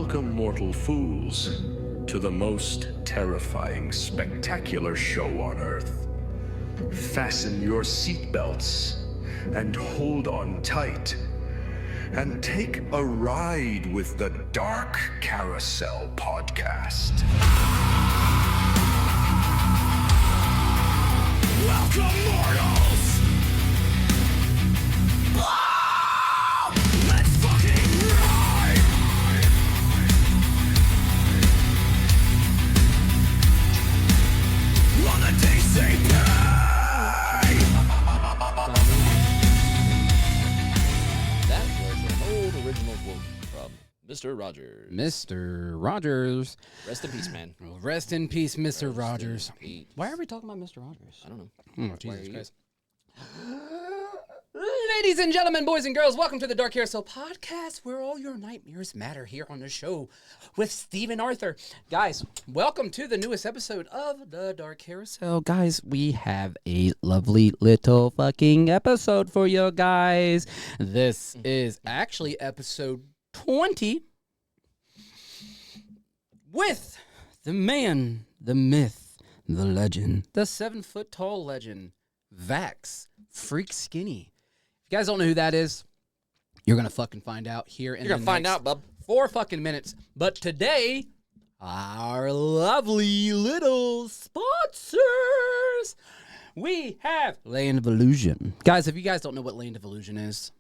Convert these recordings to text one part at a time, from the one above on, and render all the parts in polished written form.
Welcome, mortal fools, to the most terrifying, spectacular show on Earth. Fasten your seatbelts and hold on tight, and take a ride with the Dark Carousel podcast. Welcome, mortals! Let's fucking ride! On the DCP! That was an old original quote from Mr. Rogers. Mr. Rogers. Rest in peace, man. Well, rest in peace, Mr. Rest in Rogers. peace. Why are we talking about Mr. Rogers? I don't know. Oh, Why Jesus are Christ. Ladies and gentlemen, boys and girls, welcome to the Dark Carousel podcast, where all your nightmares matter, here on the show with Stephen Arthur. Guys, welcome to the newest episode of the Dark Carousel. Guys, we have a lovely little fucking episode for you guys. This is actually episode 20 with the man, the myth, the legend, the 7-foot-tall legend, VAX, Freak Skinny. If you guys don't know who that is, you're going to fucking find out here in You're going to find out, bub. 4 fucking minutes. But today, our lovely little sponsors, we have Land of Illusion. Guys, if you guys don't know what Land of Illusion is,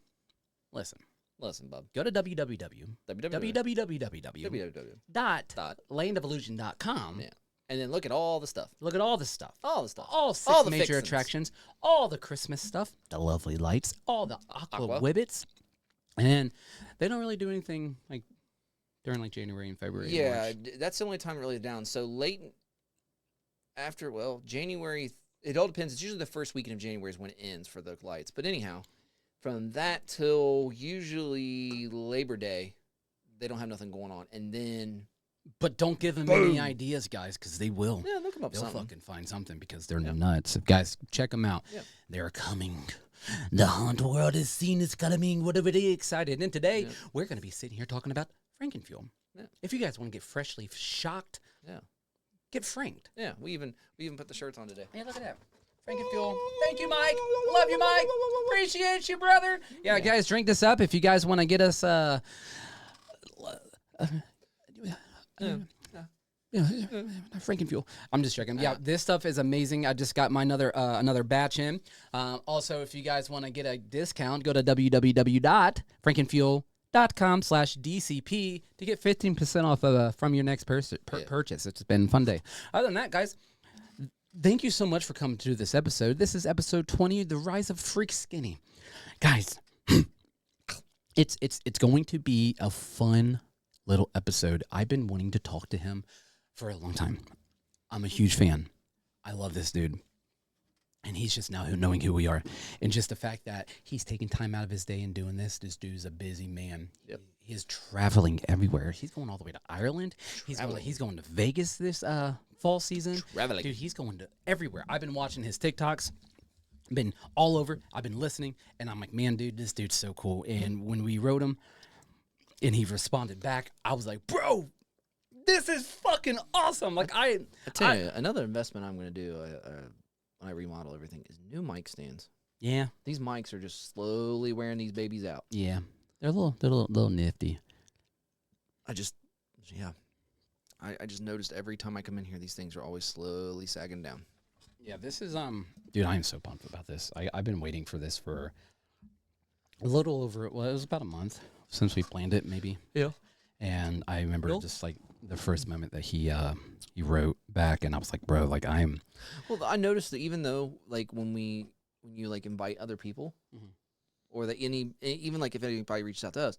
listen. Listen, bub. Go to www.landofillusion.com. Yeah. And then look at all the stuff. Look at all the stuff. All the stuff. All 6 All the major fixins. attractions, all the Christmas stuff, the lovely lights, all the aqua whibbits. And they don't really do anything like during like January and February. and Yeah, March. that's the only time really down. So late after, January, it all depends. It's usually the first weekend of January is when it ends for the lights. But anyhow, from that till usually Labor Day, they don't have nothing going on. And then... But don't give them any ideas, guys, because they will. Yeah, they'll come up with They'll something. fucking find something because they're nuts. Guys, check them out. Yeah. They're coming. The haunt world is seen as coming. What are we excited? And today, we're going to be sitting here talking about Frankenfuel. Yeah. If you guys want to get freshly shocked, get franked. Yeah, we even put the shirts on today. Yeah, look at that. Frankenfuel. Thank you, Mike. Love you, Mike. Appreciate you, brother. Yeah, guys, drink this up. If you guys want to get us... Frankenfuel. I'm just checking. Yeah, this stuff is amazing. I just got my another batch in. Also, if you guys want to get a discount, go to www.frankenfuel.com/DCP to get 15% off from your next purchase. It's been a fun day. Other than that, guys, thank you so much for coming to this episode. This is episode 20, The Rise of Freak Skinny. Guys, it's going to be a fun little episode. I've been wanting to talk to him for a long time. I'm a huge fan. I love this dude. And he's just now knowing who we are. And just the fact that he's taking time out of his day and doing this dude's a busy man. Yep. He is traveling everywhere. He's going all the way to Ireland. He's going to Vegas this fall season. Traveling. Dude, he's going to everywhere. I've been watching his TikToks. Been all over. I've been listening. And I'm like, man, dude, this dude's so cool. And when we wrote him, and he responded back, I was like, bro, this is fucking awesome. Like, I tell you, another investment I'm going to do when I remodel everything is new mic stands. Yeah. These mics are just slowly wearing these babies out. Yeah. They're a little nifty. I just noticed every time I come in here, these things are always slowly sagging down. Yeah, this is, dude, I am so pumped about this. I've been waiting for this for a little over, well, it was about a month since we planned it, maybe. Yeah. And I remember just like the first moment that he wrote back, and I was like, bro, like Well, I noticed that even though like when you like invite other people, or that even like if anybody reaches out to us,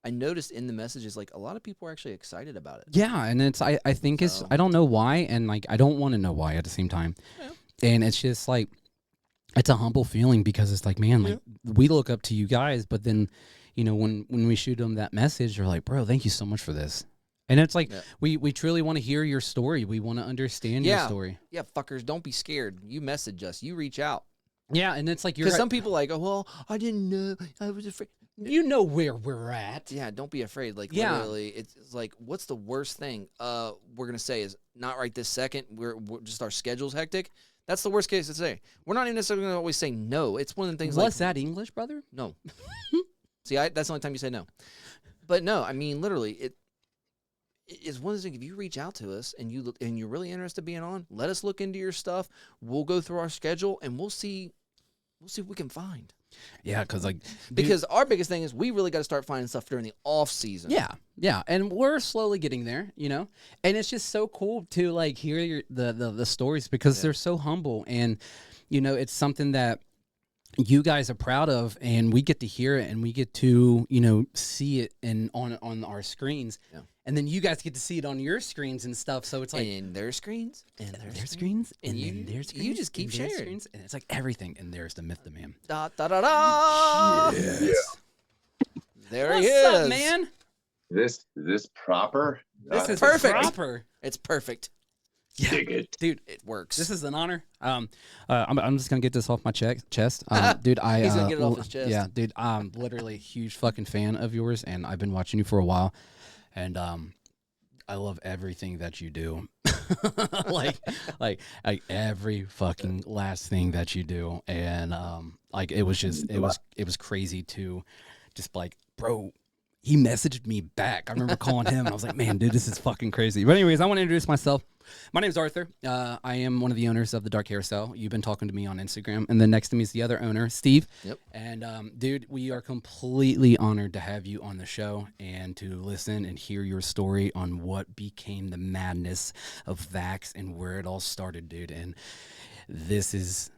I noticed in the messages like a lot of people are actually excited about it. Yeah, and it's I think it's I don't know why, and like I don't want to know why at the same time. Yeah. And it's just like it's a humble feeling because it's like, man, like we look up to you guys, but then you know, when we shoot them that message, they're like, bro, thank you so much for this. And it's like, we truly want to hear your story. We want to understand your story. Yeah, fuckers, don't be scared. You message us. You reach out. Yeah, and it's like because some people like, oh, well, I didn't know. I was afraid. You know where we're at. Yeah, don't be afraid. Like Yeah. literally, it's like, what's the worst thing we're gonna say is not right this second. We're just our schedule's hectic. That's the worst case to say. We're not even necessarily gonna always say no. It's one of the things. What's like, that English, brother? No. See, that's the only time you say no. But no, I mean literally, it's one of those things. If you reach out to us and you're really interested in being on, let us look into your stuff. We'll go through our schedule and we'll see what we can find. Yeah, Because our biggest thing is we really got to start finding stuff during the off season. Yeah, and we're slowly getting there, and it's just so cool to like hear the stories because they're so humble, and it's something that you guys are proud of, and we get to hear it, and we get to see it on our screens, and then you guys get to see it on your screens and stuff. So it's like in their screens, and their screens, and then their screens. You just keep and their sharing, screens, and it's like everything. And there's the myth, the man. Da da da da. Yes. There What's he is, up, man? Is this proper? This is perfect. proper. It's perfect, Dig it. Dude. it works. This is an honor. I'm just gonna get this off my chest. Dude, He's gonna get it off his chest. Yeah, dude, I'm literally a huge fucking fan of yours, and I've been watching you for a while, and I love everything that you do, like every fucking last thing that you do, and like it was crazy to just like, bro. He messaged me back. I remember calling him, and I was like, man, dude, this is fucking crazy. But anyways, I want to introduce myself. My name is Arthur. I am one of the owners of the Dark Carousel. You've been talking to me on Instagram. And then next to me is the other owner, Steve. Yep. And, dude, we are completely honored to have you on the show and to listen and hear your story on what became the madness of VAX and where it all started, dude. And this is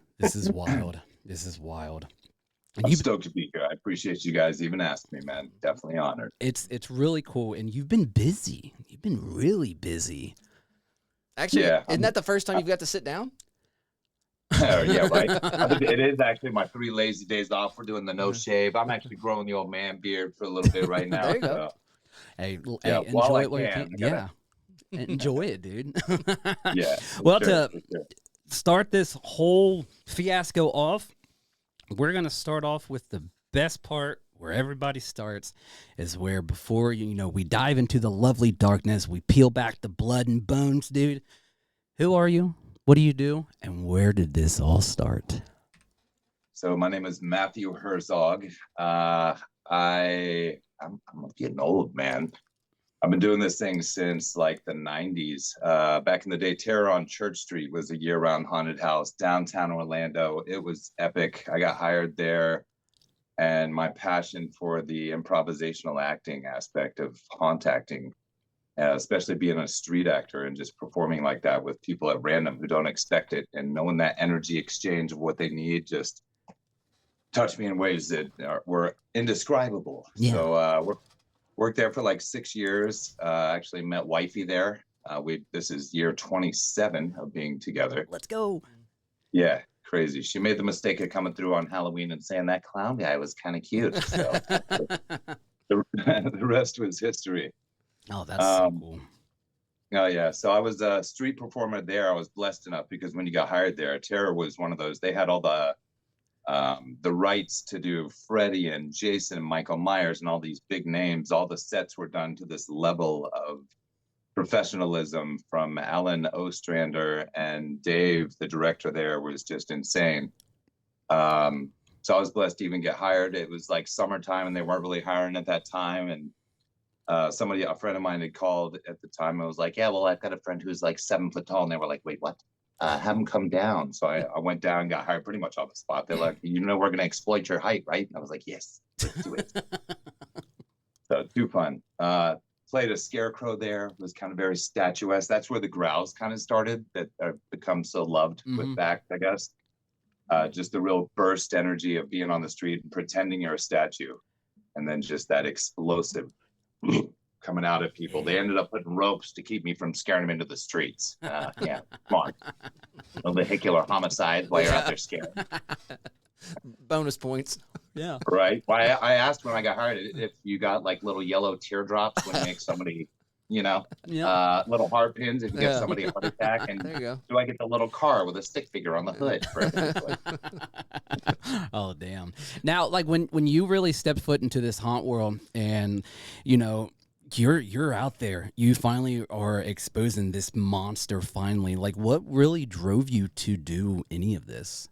wild. This is wild. I'm stoked to be here. I appreciate you guys even asking me, man. Definitely honored. It's really cool, and you've been busy. You've been really busy. Actually, Yeah. isn't that the first time you've got to sit down? Yeah, right. It is actually my 3 lazy days off. We're doing the no shave. I'm actually growing the old man beard for a little bit right now. There you go. Hey, Yeah, enjoy while I it while you can, can. I Yeah, gotta- enjoy it, dude. Yeah. Well, for to sure. start this whole fiasco off, we're gonna start off with the best part where everybody starts, is where before we dive into the lovely darkness, we peel back the blood and bones, dude. Who are you? What do you do? And where did this all start? So my name is Matthew Herzog. I'm getting old, man. I've been doing this thing since like the 90s. Back in the day, Terror on Church Street was a year-round haunted house downtown Orlando. It was epic. I got hired there, and my passion for the improvisational acting aspect of haunt acting, especially being a street actor and just performing like that with people at random who don't expect it, and knowing that energy exchange of what they need just touched me in ways that were indescribable. Yeah. So worked there for like 6 years. Actually met wifey there. This is year 27 of being together. Let's go. Yeah, crazy. She made the mistake of coming through on Halloween and saying that clown guy was kind of cute. So the rest was history. Oh, that's so cool. Oh yeah. So I was a street performer there. I was blessed enough because when you got hired there, Terror was one of those. They had all the rights to do Freddy and Jason and Michael Myers and all these big names. All the sets were done to this level of professionalism from Alan Ostrander, and Dave, the director there, was just insane. So I was blessed to even get hired. It was like summertime and they weren't really hiring at that time. And a friend of mine had called at the time and was like, yeah, well, I've got a friend who's like 7 foot tall. And they were like, wait, what? Have him come down. So I went down and got hired pretty much on the spot. They're like, we're going to exploit your height, right? And I was like, yes, let's do it. So too fun. Played a scarecrow there, was kind of very statuesque. That's where the growls kind of started that have become so loved with VAX, I guess. Just the real burst energy of being on the street and pretending you're a statue. And then just that explosive coming out at people. They ended up putting ropes to keep me from scaring them into the streets. Yeah, come on. No vehicular homicide while you're out there scared. Bonus points. Yeah. Right. Well, I asked when I got hired if you got like little yellow teardrops when you make somebody little heart pins if you give Yeah. somebody a heart attack, and There you go. do I get the little car with a stick figure on the hood for everybody? Oh damn! Now, like when you really stepped foot into this haunt world, and you know you're out there, you finally are exposing this monster. Finally, like what really drove you to do any of this?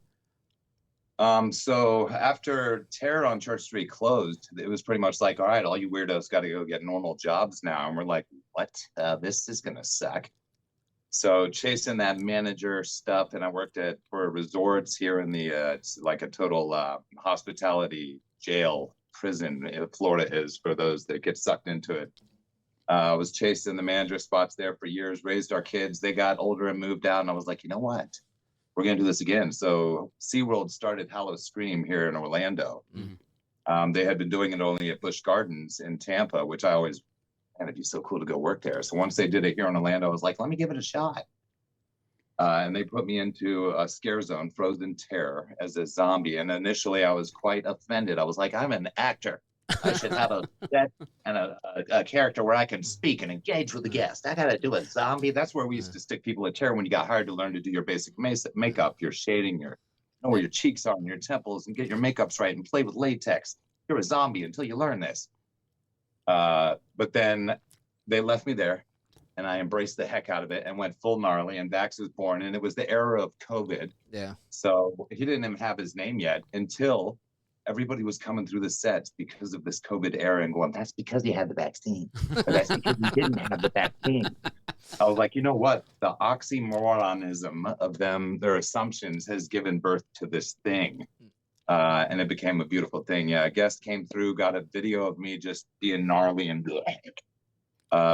So after Terror on Church Street closed, it was pretty much like, all right, all you weirdos got to go get normal jobs now. And we're like, what? This is gonna suck. So chasing that manager stuff, and I worked for resorts here in the it's like a total hospitality jail prison. Florida is for those that get sucked into it. I was chasing the manager spots there for years. Raised our kids. They got older and moved out, and I was like, you know what? We're gonna do this again. So SeaWorld started Hallow Scream here in Orlando. They had been doing it only at Busch Gardens in Tampa, which I always, and it'd be so cool to go work there. So once they did it here in Orlando, I was like, let me give it a shot. And they put me into a scare zone, Frozen Terror, as a zombie. And initially I was quite offended. I was like, I'm an actor. I should have a set and a character where I can speak and engage with the guest. I got to do a zombie. That's where we used to stick people at Terror when you got hired to learn to do your basic makeup, your shading, know where your cheeks are and your temples, and get your makeups right and play with latex. You're a zombie until you learn this. But then they left me there, and I embraced the heck out of it and went full gnarly, and VAX was born, and it was the era of COVID. Yeah. So he didn't even have his name yet until everybody was coming through the sets because of this COVID era and going, that's because he had the vaccine. Or that's because he didn't have the vaccine. I was like, you know what? The oxymoronism of them, their assumptions, has given birth to this thing. And it became a beautiful thing. Yeah, a guest came through, got a video of me just being gnarly and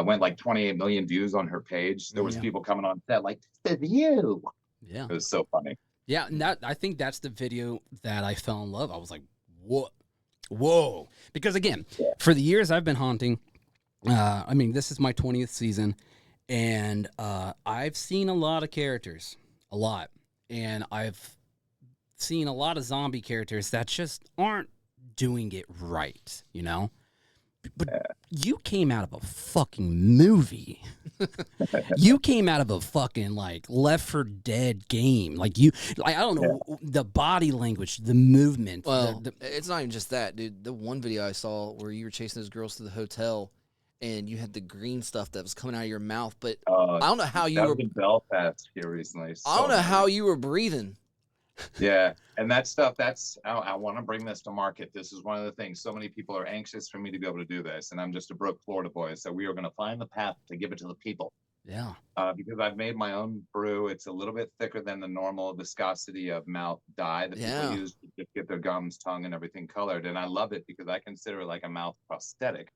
went like 28 million views on her page. There was people coming on set like, this is you. Yeah. It was so funny. Yeah, and I think that's the video that I fell in love. I was like, what? Whoa. Because again, for the years I've been haunting, I mean, this is my 20th season, and I've seen a lot of characters, a lot. And I've seen a lot of zombie characters that just aren't doing it right, you know? But you came out of a fucking movie. You came out of a fucking like Left 4 Dead game. Like I don't know, the body language, the movement. Well, it's not even just that, dude. The one video I saw where you were chasing those girls to the hotel, and you had the green stuff that was coming out of your mouth, but I don't know how you were in Belfast here recently. I don't know how you were breathing. Yeah, and that stuff, I want to bring this to market. This is one of the things. So many people are anxious for me to be able to do this, and I'm just a broke Florida boy, so we are going to find the path to give it to the people. Yeah. Because I've made my own brew. It's a little bit thicker than the normal viscosity of mouth dye that people use to just get their gums, tongue, and everything colored, and I love it because I consider it like a mouth prosthetic.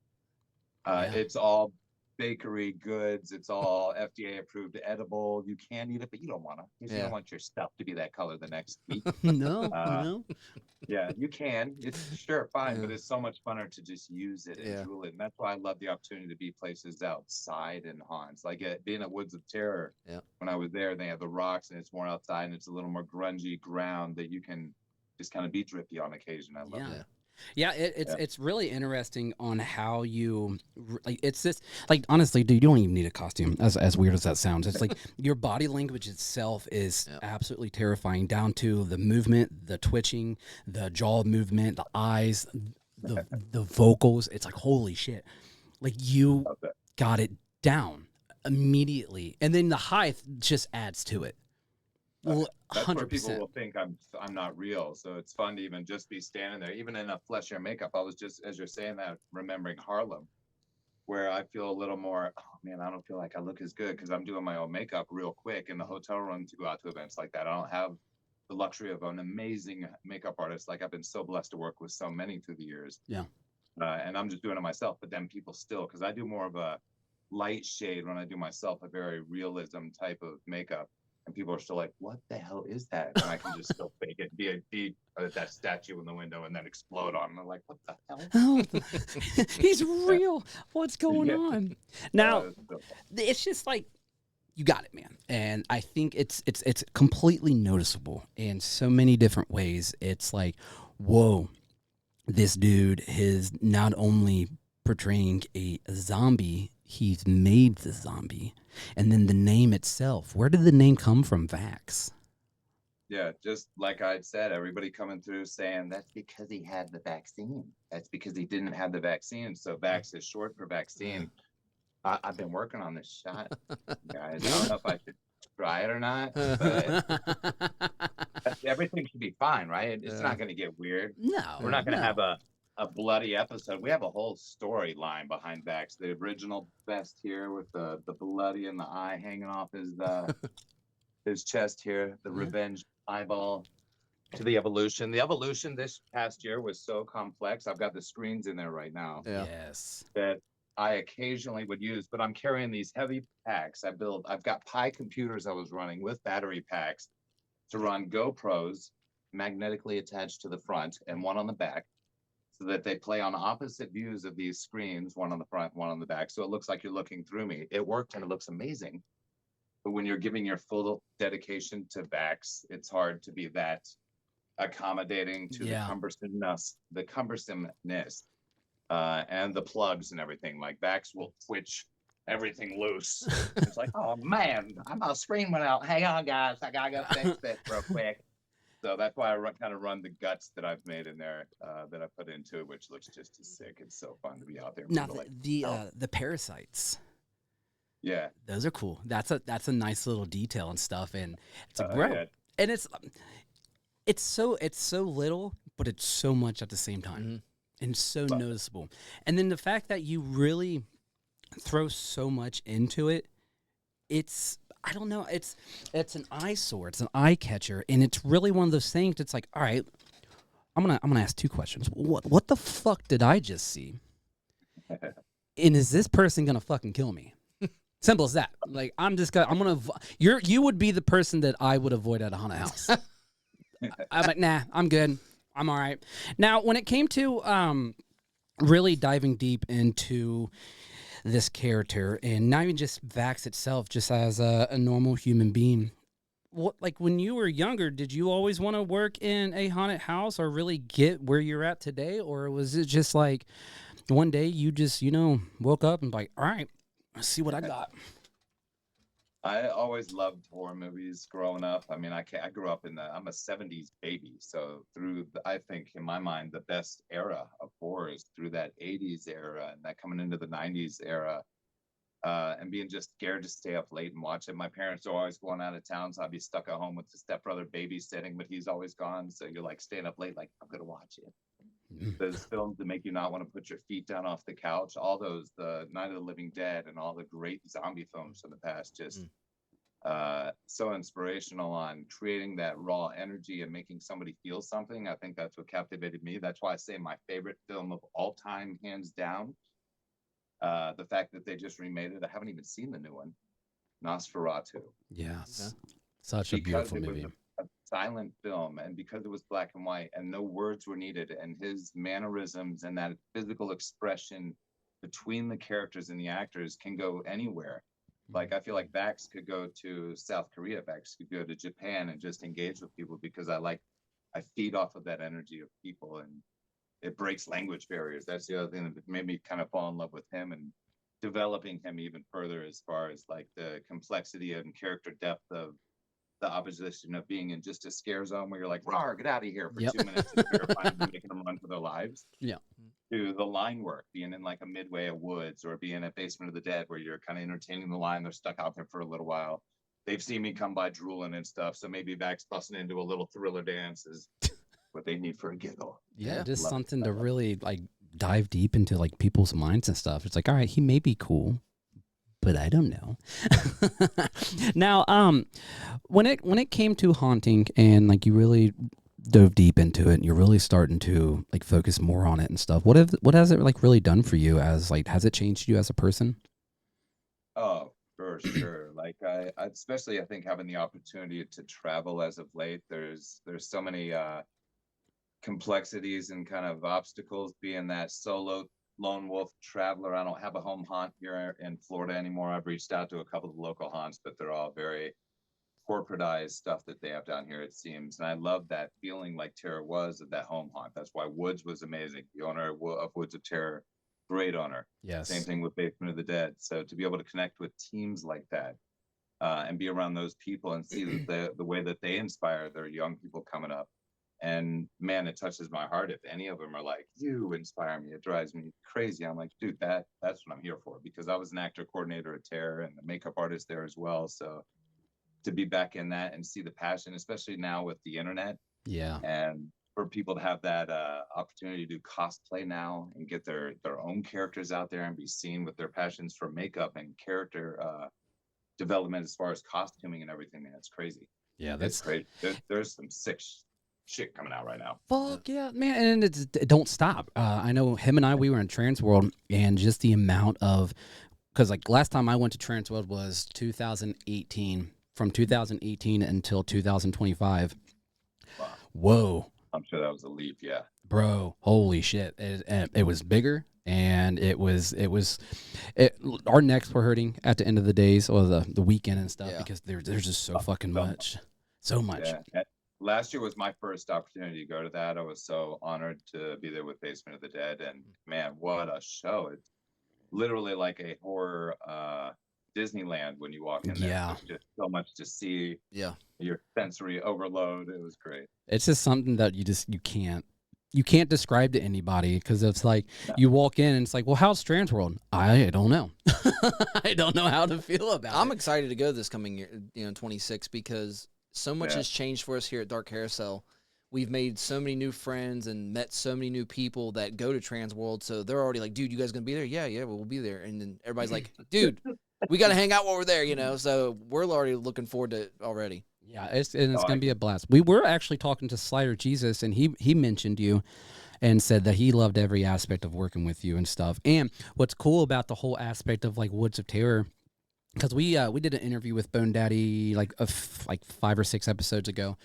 It's all bakery goods. It's all FDA approved edible. You can eat it, but you don't want to. You don't want your stuff to be that color the next week. No. Yeah, you can. It's sure fine, but it's so much funner to just use it and drool it. And that's why I love the opportunity to be places outside in haunts. Like being at Woods of Terror. Yeah. When I was there, they have the rocks, and it's more outside, and it's a little more grungy ground that you can just kind of be drippy on occasion. I love it. Yeah, it's really interesting on how you like. It's this like honestly, dude, you don't even need a costume. As weird as that sounds, it's like your body language itself is absolutely terrifying. Down to the movement, the twitching, the jaw movement, the eyes, the vocals. It's like holy shit, like you got it down immediately, and then the height just adds to it. Well, that's 100%. Where people will think I'm not real. So it's fun to even just be standing there, even in a flesh hair makeup. I was just, as you're saying that, remembering Harlem, where I feel a little more, oh man, I don't feel like I look as good because I'm doing my own makeup real quick in the hotel room to go out to events like that. I don't have the luxury of an amazing makeup artist. Like I've been so blessed to work with so many through the years. Yeah. And I'm just doing it myself, but then people still, because I do more of a light shade when I do myself, a very realism type of makeup. And people are still like, what the hell is that? And I can just still fake it, be that statue in the window and then explode on them. I'm like, what the hell? Oh, he's real. What's going on? Now, it's just like, you got it, man. And I think it's completely noticeable in so many different ways. It's like, whoa, this dude has not only portraying a zombie. He's made the zombie. And then the name itself. Where did the name come from, Vax? Yeah, just like I said, everybody coming through saying that's because he had the vaccine. That's because he didn't have the vaccine. So VAX is short for vaccine. I've been working on this shot, guys. I don't know if I should try it or not, but everything should be fine, right? It's not going to get weird. No. We're not going to no. have a bloody episode. We have a whole storyline behind VAX. The original vest here with the bloody and the eye hanging off his chest here, the revenge eyeball, to the evolution. The evolution this past year was so complex. I've got the screens in there right now. Yeah. Yes. That I occasionally would use, but I'm carrying these heavy packs. I've got Pi computers I was running with battery packs to run GoPros magnetically attached to the front and one on the back, so that they play on opposite views of these screens, one on the front, one on the back. So it looks like you're looking through me. It worked and it looks amazing. But when you're giving your full dedication to VAX, it's hard to be that accommodating to the cumbersomeness and the plugs and everything. Like VAX will twitch everything loose. It's like, oh man, my screen went out. Hang on, guys, I gotta go fix this real quick. So that's why I kind of run the guts that I've made in there that I put into it, which looks just as sick. It's so fun to be out there. Now the parasites. Yeah, those are cool. That's a nice little detail and stuff, and it's a yeah. and it's so little, but it's so much at the same time, and so noticeable. And then the fact that you really throw so much into it, it's, I don't know, it's an eyesore, it's an eye catcher, and it's really one of those things. It's like, all right, I'm gonna ask two questions. What the fuck did I just see? And is this person gonna fucking kill me? Simple as that. Like, you would be the person that I would avoid at a haunted house. I'm like, nah, I'm good. I'm all right. Now, when it came to really diving deep into this character, and not even just Vax itself, just as a normal human being, like when you were younger, did you always want to work in a haunted house or really get where you're at today? Or was it just like one day you just, woke up and like, all right, let's see what I got? I always loved horror movies growing up. I mean, I grew up I'm a 70s baby. So I think in my mind, the best era of horror is through that 80s era and that coming into the 90s era, and being just scared to stay up late and watch it. My parents are always going out of town, so I'd be stuck at home with the stepbrother babysitting, but he's always gone. So you're like staying up late, like, I'm going to watch it. Those films that make you not want to put your feet down off the couch, all those, the Night of the Living Dead and all the great zombie films from the past, just so inspirational on creating that raw energy and making somebody feel something. I think that's what captivated me. That's why I say my favorite film of all time, hands down. The fact that they just remade it, I haven't even seen the new one, Nosferatu. Yes, such a beautiful movie. A silent film, and because it was black and white and no words were needed, and his mannerisms and that physical expression between the characters and the actors can go anywhere. Like, I feel like Vax could go to South Korea, Vax could go to Japan and just engage with people, because I feed off of that energy of people, and it breaks language barriers. That's the other thing that made me kind of fall in love with him and developing him even further, as far as like the complexity and character depth of the opposition of being in just a scare zone where you're like, "Rawr, get out of here" for 2 minutes and terrifying and making them run for their lives. Yeah. To the line work, being in like a midway of woods or being at Basement of the Dead, where you're kind of entertaining the line. They're stuck out there for a little while. They've seen me come by drooling and stuff, so maybe Vax busting into a little thriller dance is what they need for a giggle. Yeah, just something to really like dive deep into like people's minds and stuff. It's like, all right, he may be cool, but I don't know. Now, when it came to haunting and like you really dove deep into it and you're really starting to like focus more on it and stuff, what has it like really done for you? As like, has it changed you as a person? Oh, for sure. Like I especially, I think, having the opportunity to travel as of late, there's so many complexities and kind of obstacles being that solo lone wolf traveler. I don't have a home haunt here in Florida anymore. I've reached out to a couple of local haunts, but they're all very corporatized stuff that they have down here, it seems. And I love that feeling like Terror was of that home haunt. That's why Woods was amazing. The owner of Woods of Terror great honor. Yes. Same thing with Basement of the Dead. So to be able to connect with teams like that, and be around those people and see the way that they inspire their young people coming up. And man, it touches my heart. If any of them are like, you inspire me, it drives me crazy. I'm like, dude, that's what I'm here for, because I was an actor coordinator at Terror and the makeup artist there as well. So to be back in that and see the passion, especially now with the internet, Yeah. and for people to have that opportunity to do cosplay now and get their own characters out there and be seen with their passions for makeup and character development as far as costuming and everything, man, it's crazy. Yeah, It's crazy. There's some sick shit coming out right now. Fuck yeah, man, and it don't stop. I know him and we were in Transworld, and just the amount of, because like last time I went to Transworld was 2018, from 2018 until 2025. Wow. Whoa, I'm sure that was a leap, yeah. bro, holy shit! It was bigger, and our necks were hurting at the end of the days or the weekend and stuff, because there's just so fucking much, so much. Yeah. Last year was my first opportunity to go to that. I was so honored to be there with Basement of the Dead, and man, what a show! It's literally like a horror Disneyland when you walk in there. Yeah. There's just so much to see. Yeah. Your sensory overload. It was great. It's just something that you can't describe to anybody, because it's like you walk in and it's like, well, how's Transworld? I don't know. I don't know how to feel about it. I'm excited to go this coming year, 26, because so much has changed for us here at Dark Carousel. We've made so many new friends and met so many new people that go to Transworld. So they're already like, dude, you guys gonna be there? Yeah, we'll be there. And then everybody's like, dude, we got to hang out while we're there, So we're already looking forward to it already. Yeah, it's going to be a blast. We were actually talking to Slider Jesus, and he mentioned you and said that he loved every aspect of working with you and stuff. And what's cool about the whole aspect of like Woods of Terror, because we did an interview with Bone Daddy like 5 or 6 episodes ago,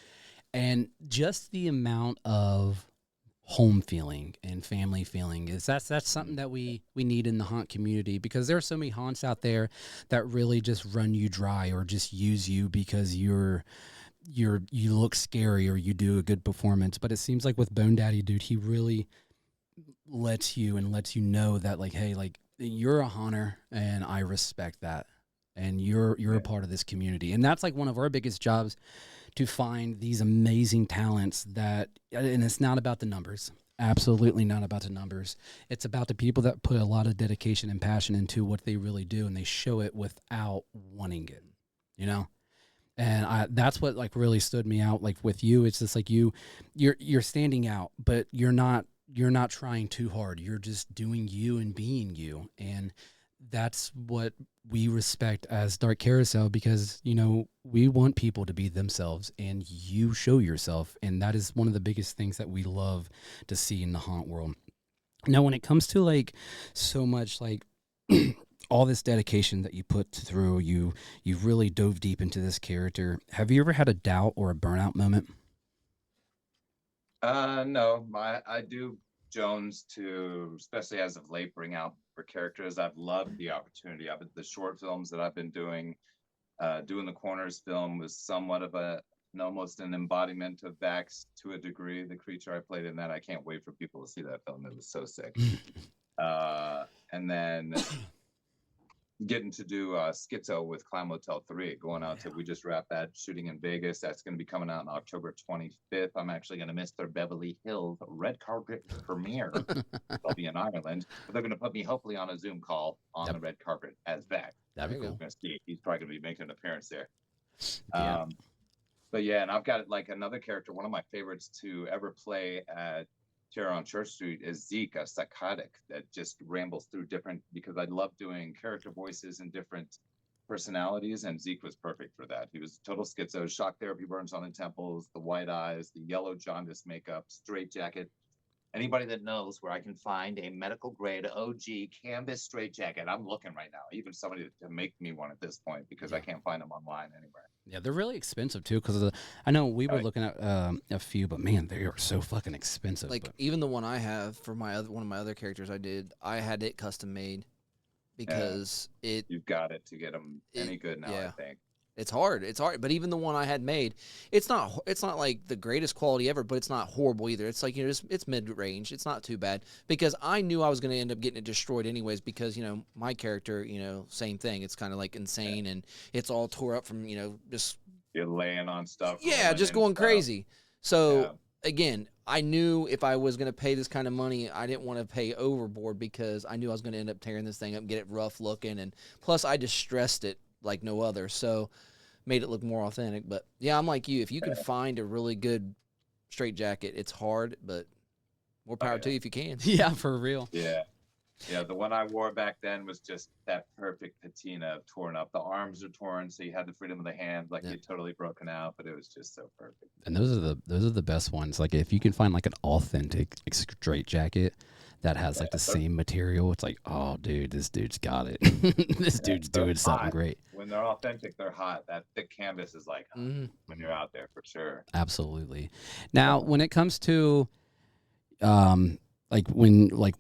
and just the amount of home feeling and family feeling that's something that we need in the haunt community, because there are so many haunts out there that really just run you dry or just use you because you look scary or you do a good performance. But it seems like with Bone Daddy, dude, he really lets you know that like, hey, like you're a haunter and I respect that, and you're a part of this community. And that's like one of our biggest jobs, to find these amazing talents that, and it's not about the numbers, absolutely not about the numbers. It's about the people that put a lot of dedication and passion into what they really do, and they show it without wanting it, And that's what like really stood me out. Like with you, it's just like you're standing out, but you're not trying too hard. You're just doing you and being you, and that's what we respect as Dark Carousel, because we want people to be themselves, and you show yourself, and that is one of the biggest things that we love to see in the haunt world. Now, when it comes to like so much like all this dedication that you put through, you really dove deep into this character. Have you ever had a doubt or a burnout moment? No, I do Jones to, especially as of late, bring out for characters. I've loved the opportunity. The short films that I've been doing the Corners film was somewhat of almost an embodiment of VAX to a degree. The creature I played in that, I can't wait for people to see that film. It was so sick. And then getting to do Schizo with Clown Motel 3, going out to, we just wrapped that shooting in Vegas. That's going to be coming out on October 25th. I'm actually going to miss their Beverly Hills red carpet premiere. I'll be in Ireland, but they're going to put me hopefully on a Zoom call on the red carpet as VAX. That'd be cool. We're going to see. He's probably going to be making an appearance there. Yeah. But yeah, and I've got like another character, one of my favorites to ever play at Terror on Church Street is Zeke, a psychotic that just rambles through different, because I love doing character voices and different personalities, and Zeke was perfect for that. He was total schizo, shock therapy burns on the temples, the white eyes, the yellow jaundice makeup, straight jacket. Anybody that knows where I can find a medical grade OG canvas straight jacket, I'm looking right now. Even somebody to make me one at this point, because I can't find them online anywhere. Yeah, they're really expensive too. Because I know we were looking at a few, but man, they are so fucking expensive. Like even the one I have for one of my other characters, I had it custom made because you've got it to get them any good now. I think. It's hard. It's hard. But even the one I had made, it's not like the greatest quality ever, but it's not horrible either. It's like, you know, it's mid-range. It's not too bad because I knew I was going to end up getting it destroyed anyways because, you know, my character, you know, same thing. It's kind of like insane and it's all tore up from, you know, just You're laying on stuff. yeah, just going crazy. So again, I knew if I was going to pay this kind of money, I didn't want to pay overboard because I knew I was going to end up tearing this thing up and get it rough looking. And plus I distressed it like no other. So made it look more authentic. But yeah, I'm like you. If you can find a really good straight jacket, it's hard, but more power to you if you can. Yeah, for real. Yeah. Yeah, the one I wore back then was just that perfect patina torn up. The arms are torn, so you had the freedom of the hand, like you're totally broken out, but it was just so perfect. And those are the best ones. Like if you can find like an authentic like straight jacket that has like the same material, it's like, oh dude, this dude's got it. This dude's doing something great. When they're authentic, they're hot. That thick canvas is like when you're out there for sure. Absolutely. Now, when it comes to like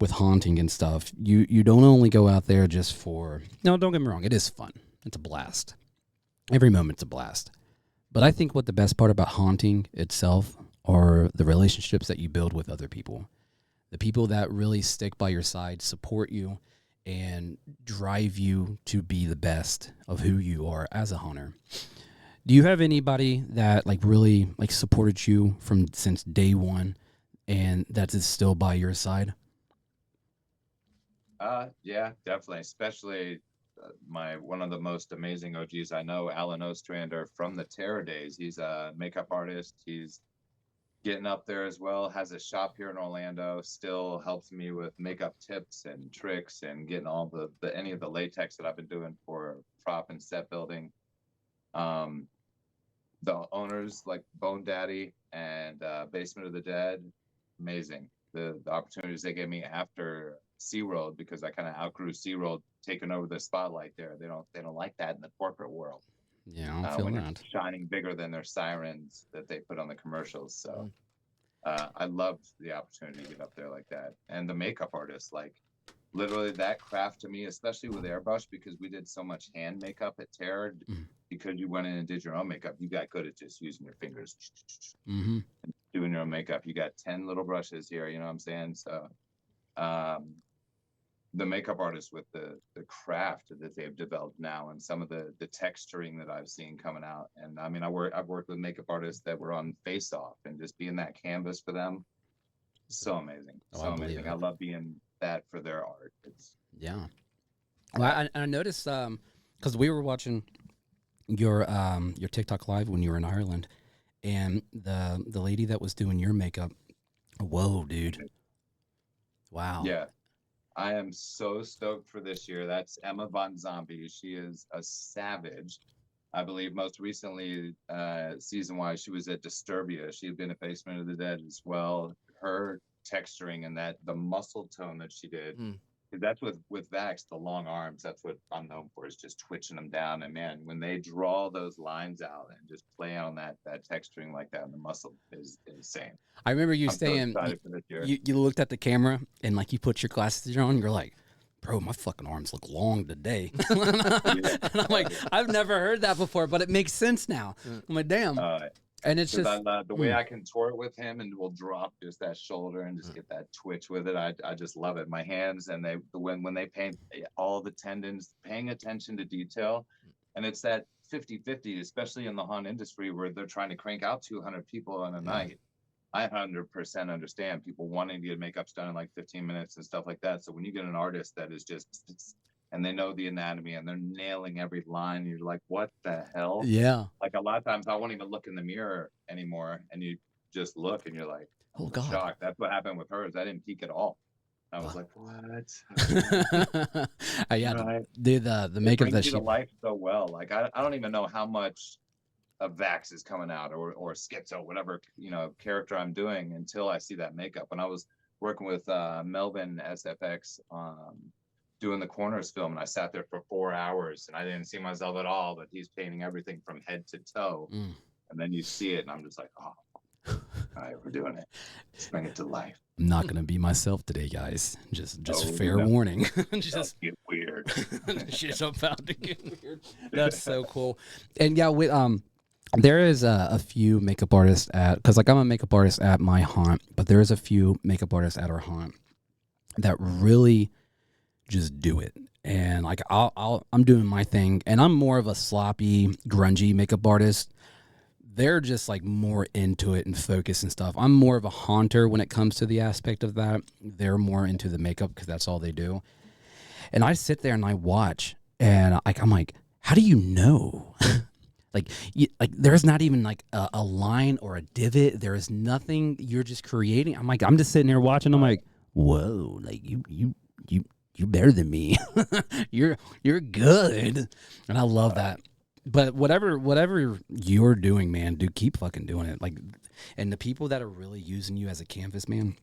with haunting and stuff, you don't only go out there just for, no, don't get me wrong, it is fun. It's a blast. Every moment's a blast. But I think what the best part about haunting itself are the relationships that you build with other people. The people that really stick by your side, support you, and drive you to be the best of who you are as a hunter. Do you have anybody that like really like supported you from since day one and that is still by your side? Yeah, definitely. Especially one of the most amazing OGs I know, Alan Ostrander from the Terror days. He's a makeup artist. He's getting up there as well, has a shop here in Orlando, still helps me with makeup tips and tricks and getting all the any of the latex that I've been doing for prop and set building. The owners like Bone Daddy and Basement of the Dead, amazing. The opportunities they gave me after SeaWorld, because I kind of outgrew SeaWorld taking over the spotlight there. They don't like that in the corporate world. Yeah, I feel when that. it's shining bigger than their sirens that they put on the commercials. So I loved the opportunity to get up there like that. And the makeup artists, like literally that craft to me, especially with airbrush, because we did so much hand makeup at Terror, because you went in and did your own makeup, you got good at just using your fingers and doing your own makeup. You got 10 little brushes here, you know what I'm saying? So the makeup artists with the craft that they've developed now and some of the texturing that I've seen coming out. And I mean, I've worked with makeup artists that were on Face Off, and just being that canvas for them, so amazing. So amazing. I love being that for their art. Yeah. Well, I noticed because we were watching your TikTok live when you were in Ireland, and the lady that was doing your makeup, whoa, dude. Wow. Yeah. I am so stoked for this year. That's Emma Von Zombie. She is a savage. I believe most recently, season-wise, she was at Disturbia. She had been at Basement of the Dead as well. Her texturing and the muscle tone that she did. That's with VAX, the long arms. That's what I'm known for, is just twitching them down. And man, when they draw those lines out and just play on that texturing like that, and the muscle is insane. I remember you saying you looked at the camera and like you put your glasses on. You're like, bro, my fucking arms look long today. And I'm like, I've never heard that before, but it makes sense now. I'm like, damn. And it's just the way I contort it with him, and we'll drop just that shoulder and just get that twitch with it. I just love it. My hands, and when they paint all the tendons, paying attention to detail, and it's that 50-50, especially in the haunt industry where they're trying to crank out 200 people on a night. I 100% understand people wanting to get makeup done in like 15 minutes and stuff like that. So when you get an artist that is just, and they know the anatomy and they're nailing every line, you're like, what the hell? Yeah. Like a lot of times I won't even look in the mirror anymore, and you just look and you're like, oh God. Shocked. That's what happened with hers. I didn't peek at all. I was like, what? Yeah, right. The makeup that she to life so well. Like I don't even know how much of VAX is coming out or Schizo, whatever character I'm doing, until I see that makeup. When I was working with Melvin SFX doing the Corners film, and I sat there for 4 hours and I didn't see myself at all, but he's painting everything from head to toe. And then you see it and I'm just like, oh, all right, we're doing it. Let's bring it to life. I'm not gonna be myself today, guys. Just fair warning. Just get weird. Shit's about to get weird. That's so cool. And yeah, there is a few makeup artists because like I'm a makeup artist at my haunt, but there is a few makeup artists at our haunt that really just do it. And like I'm doing my thing, and I'm more of a sloppy, grungy makeup artist. They're just like more into it and focus and stuff. I'm more of a haunter when it comes to the aspect of that. They're more into the makeup because that's all they do. And I sit there and I watch, and I'm like, how do you know? like there's not even like a line or a divot. There is nothing. You're just creating. I'm just sitting there watching. I'm like, whoa, like you're better than me. you're good, and I love that. But whatever you're doing, man, dude, keep fucking doing it. Like, and the people that are really using you as a canvas, man,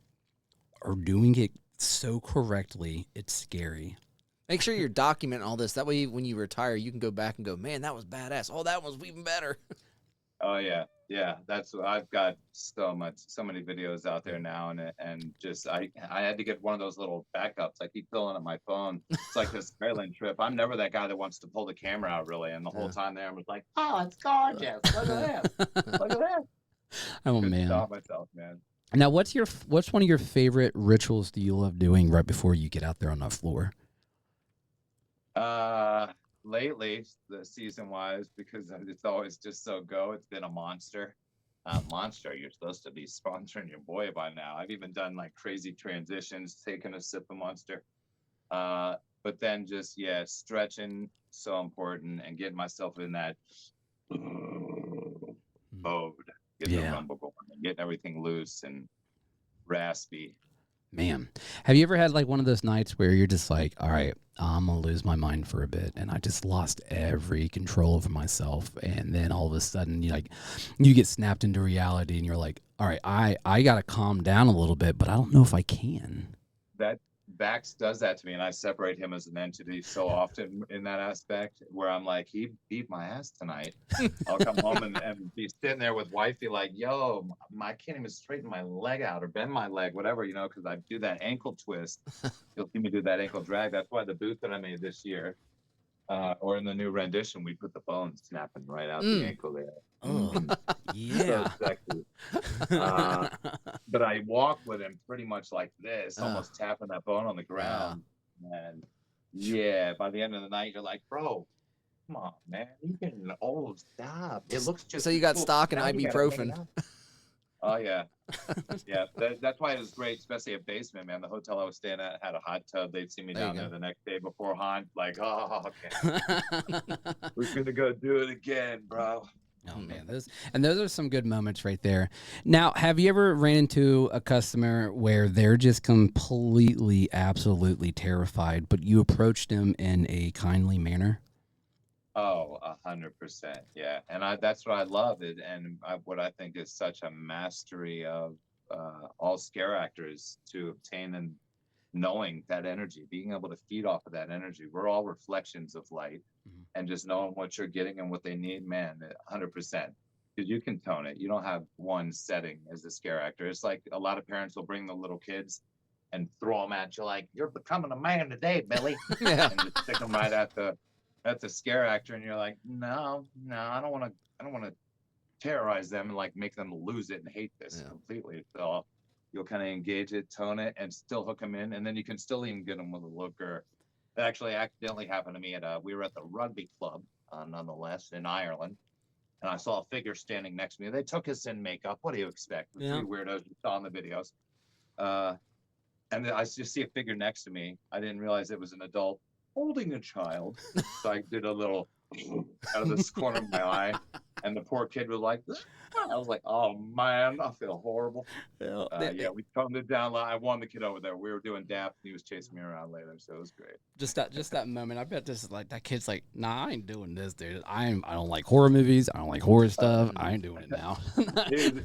are doing it so correctly. It's scary. Make sure you're documenting all this. That way, when you retire, you can go back and go, man, that was badass. Oh, that was even better. Oh yeah, yeah. That's what I've got so many videos out there now, and just I had to get one of those little backups. I keep filling up my phone. It's like this Ireland trip. I'm never that guy that wants to pull the camera out really, and the whole time there I was like, oh, it's gorgeous. Look at this. Look at this. Oh Couldn't man. stop myself, man. Now, what's one of your favorite rituals that you love doing right before you get out there on that floor? Lately, the season wise, because it's always just so it's been a Monster. Monster, you're supposed to be sponsoring your boy by now. I've even done like crazy transitions, taking a sip of Monster. But then just stretching, so important, and getting myself in that mode, getting the rumble going, and getting everything loose and raspy. Man, have you ever had like one of those nights where you're just like, all right, I'm gonna lose my mind for a bit, and I just lost every control over myself, and then all of a sudden you get snapped into reality, and you're like, all right, I gotta calm down a little bit, but I don't know if I can. That VAX does that to me, and I separate him as an entity so often in that aspect where I'm like, he beat my ass tonight. I'll come home and be sitting there with wifey like, yo, I can't even straighten my leg out or bend my leg, whatever, because I do that ankle twist. You'll see me do that ankle drag. That's why the boot that I made this year, or in the new rendition, we put the bone snapping right out the ankle there. Oh, yeah. So sexy. But I walk with him pretty much like this, almost tapping that bone on the ground. And by the end of the night, you're like, bro, come on, man, you're getting old. Stop. It looks just so you got cool. stock and Now you gotta hang ibuprofen. out. Oh yeah, yeah. That's why it was great, especially a basement, man. The hotel I was staying at had a hot tub. They'd see me down there the next day before haunt, like, oh, okay, we're gonna go do it again, bro. Oh man, those are some good moments right there. Now, have you ever ran into a customer where they're just completely, absolutely terrified, but you approached them in a kindly manner? Oh, 100%, yeah. And that's what I love it, and what I think is such a mastery of all scare actors to obtain and knowing that energy, being able to feed off of that energy. We're all reflections of light, and just knowing what you're getting and what they need, man, 100%. Because you can tone it. You don't have one setting as a scare actor. It's like a lot of parents will bring the little kids and throw them at you like, you're becoming a man today, Billy. And just stick them right at the scare actor, and you're like, no, I don't want to terrorize them and like make them lose it and hate this completely. So you'll kind of engage it, tone it, and still hook them in, and then you can still even get them with a look. Or it actually accidentally happened to me we were at the rugby club, nonetheless, in Ireland, and I saw a figure standing next to me. They took us in makeup. What do you expect? The three weirdos you saw in the videos. And I just see a figure next to me. I didn't realize it was an adult holding a child. So I did a little out of this corner of my eye, and the poor kid was like, I was like, oh man, I feel horrible. We toned it down. I won the kid over there. We were doing daft, and he was chasing me around later, so it was great. Just that moment. I bet this is like that kid's like, nah, I ain't doing this, dude. I don't like horror movies. I don't like horror stuff. I ain't doing it now.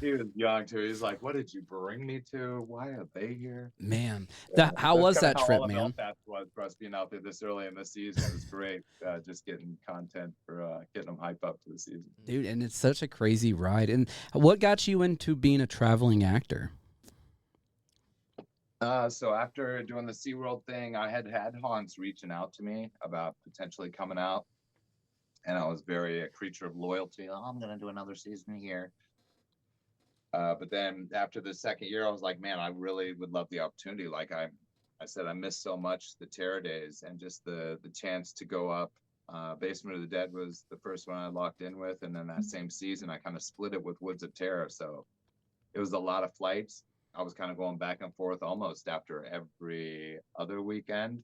he was young too. He's like, what did you bring me to? Why are they here? Man, how was that trip, man? That was for us being out there this early in the season. It was great. Just getting content for getting them hyped up to the season, dude. And it's such a crazy ride. And what got you into being a traveling actor? So after doing the SeaWorld thing, I had haunts reaching out to me about potentially coming out, and I was very a creature of loyalty. Oh, I'm gonna do another season here. But then after the second year, I was like, man, I really would love the opportunity. Like I said, I missed so much the Terror days and just the chance to go up. Basement of the Dead was the first one I locked in with, and then that same season, I kind of split it with Woods of Terror. So it was a lot of flights. I was kind of going back and forth almost after every other weekend.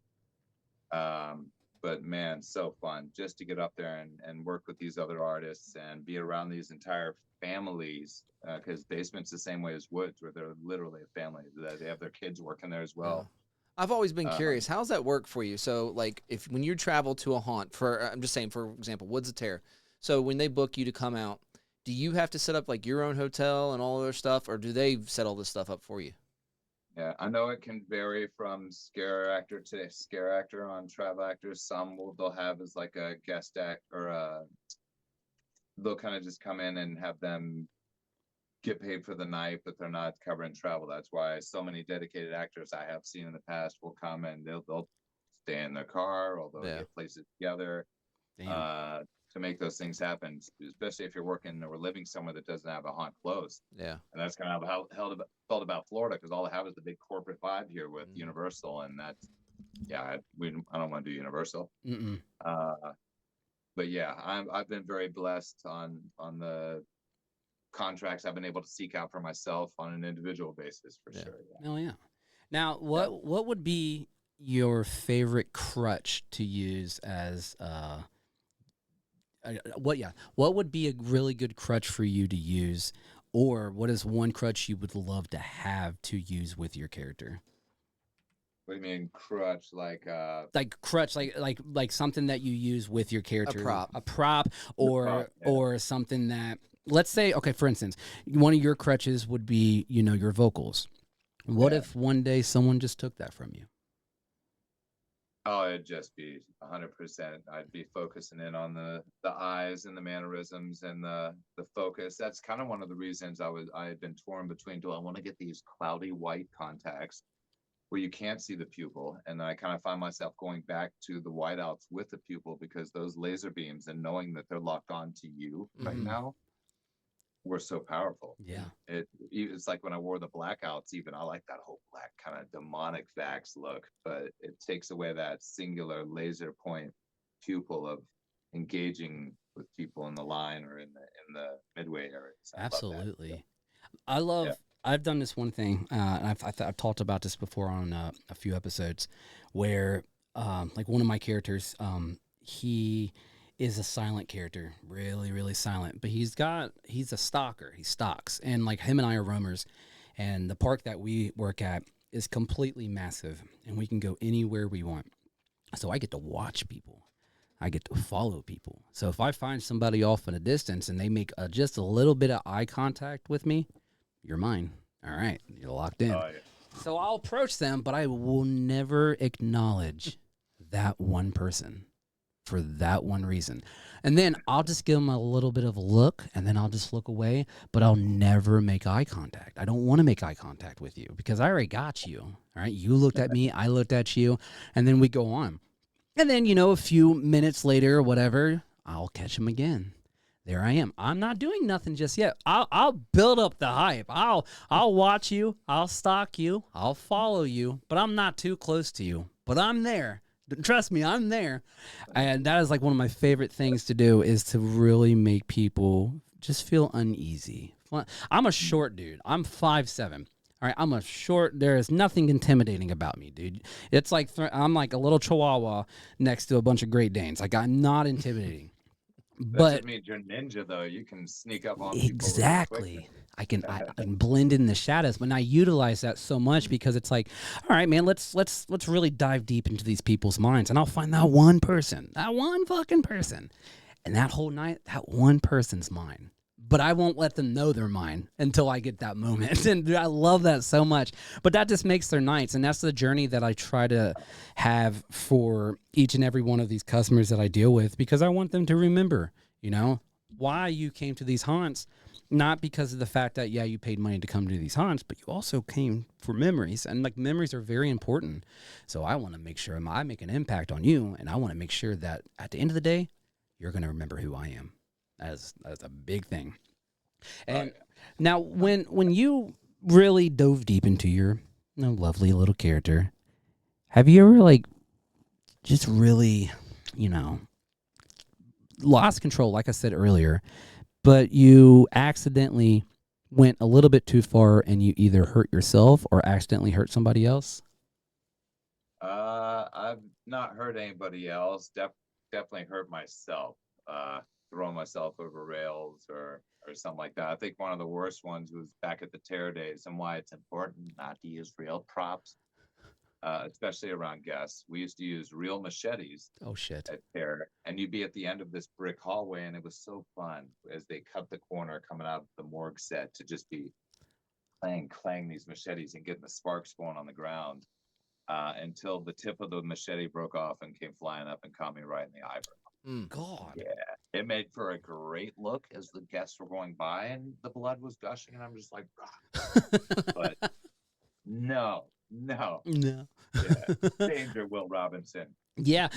But man, so fun just to get up there and work with these other artists and be around these entire families. Because Basement's the same way as Woods, where they're literally a family. They have their kids working there as well. I've always been curious. How's that work for you? So, like, if when you travel to a haunt, I'm just saying, for example, Woods of Terror. So when they book you to come out, do you have to set up like your own hotel and all of their stuff, or do they set all this stuff up for you? Yeah, I know it can vary from scare actor to scare actor on travel actors. Some they'll have as like a guest act, or they'll kind of just come in and have them get paid for the night, but they're not covering travel. That's why so many dedicated actors I have seen in the past will come and they'll stay in their car, or they'll get places together to make those things happen. Especially if you're working or living somewhere that doesn't have a haunt close. Yeah, and that's kind of how felt about Florida, because all I have is the big corporate vibe here with Universal, and that's I don't want to do Universal. But yeah, I've been very blessed on the contracts I've been able to seek out for myself on an individual basis, for sure. Yeah. Oh yeah. Now, what would be your favorite crutch to use as what would be a really good crutch for you to use, or what is one crutch you would love to have to use with your character? What do you mean crutch? Like crutch, like something that you use with your character, a prop, or something that, let's say, okay, for instance, one of your crutches would be, your vocals. What if one day someone just took that from you? Oh, it'd just be 100%. I'd be focusing in on the eyes and the mannerisms and the focus. That's kind of one of the reasons I had been torn between, do I want to get these cloudy white contacts where you can't see the pupil, and I kind of find myself going back to the whiteouts with the pupil, because those laser beams and knowing that they're locked on to you right now were so powerful. Yeah. It's like when I wore the blackouts, even I like that whole black kind of demonic VAX look, but it takes away that singular laser point pupil of engaging with people in the line or in the midway areas. Absolutely. I've done this one thing, and I've talked about this before on a few episodes, where like one of my characters, he is a silent character, really, really silent, but he's a stalker. He stalks, and like him and I are roamers, and the park that we work at is completely massive, and we can go anywhere we want. So I get to watch people. I get to follow people. So if I find somebody off in a distance and they make just a little bit of eye contact with me, you're mine. All right, you're locked in. Oh, yeah. So I'll approach them, but I will never acknowledge that one person for that one reason. And then I'll just give them a little bit of a look, and then I'll just look away, but I'll never make eye contact. I don't want to make eye contact with you because I already got you. All right, you looked at me, I looked at you, and then we go on. And then, a few minutes later or whatever, I'll catch him again. There I am. I'm not doing nothing just yet. I'll build up the hype. I'll watch you. I'll stalk you. I'll follow you. But I'm not too close to you. But I'm there. Trust me, I'm there. And that is like one of my favorite things to do, is to really make people just feel uneasy. I'm a short dude. I'm 5'7". All right, I'm a short. There is nothing intimidating about me, dude. It's like I'm like a little chihuahua next to a bunch of Great Danes. Like, I'm not intimidating. That just means you're ninja, though. You can sneak up on people. Exactly. I can blend in the shadows, but I utilize that so much because it's like, all right, man, let's really dive deep into these people's minds, and I'll find that one person, that one fucking person, and that whole night, that one person's mine. But I won't let them know they're mine until I get that moment. And I love that so much. But that just makes their nights. And that's the journey that I try to have for each and every one of these customers that I deal with, because I want them to remember, why you came to these haunts Not because of the fact that, yeah, you paid money to come to these haunts, but you also came for memories. And, like, memories are very important. So I want to make sure I make an impact on you, and I want to make sure that at the end of the day, you're going to remember who I am. That's a big thing. And now, when you really dove deep into your lovely little character, have you ever, like, just really, lost control, like I said earlier, but you accidentally went a little bit too far and you either hurt yourself or accidentally hurt somebody else? I've not hurt anybody else. Definitely hurt myself. Throwing myself over rails or something like that. I think one of the worst ones was back at the Terror days, and why it's important not to use real props, especially around guests. We used to use real machetes. Oh, shit. At Terror, and you'd be at the end of this brick hallway, and it was so fun as they cut the corner coming out of the morgue set to just be clang these machetes and getting the sparks going on the ground, until the tip of the machete broke off and came flying up and caught me right in the eyebrow. God. Yeah, it made for a great look as the guests were going by and the blood was gushing, and I'm just like, but no. No. Yeah, danger, Will Robinson. Yeah.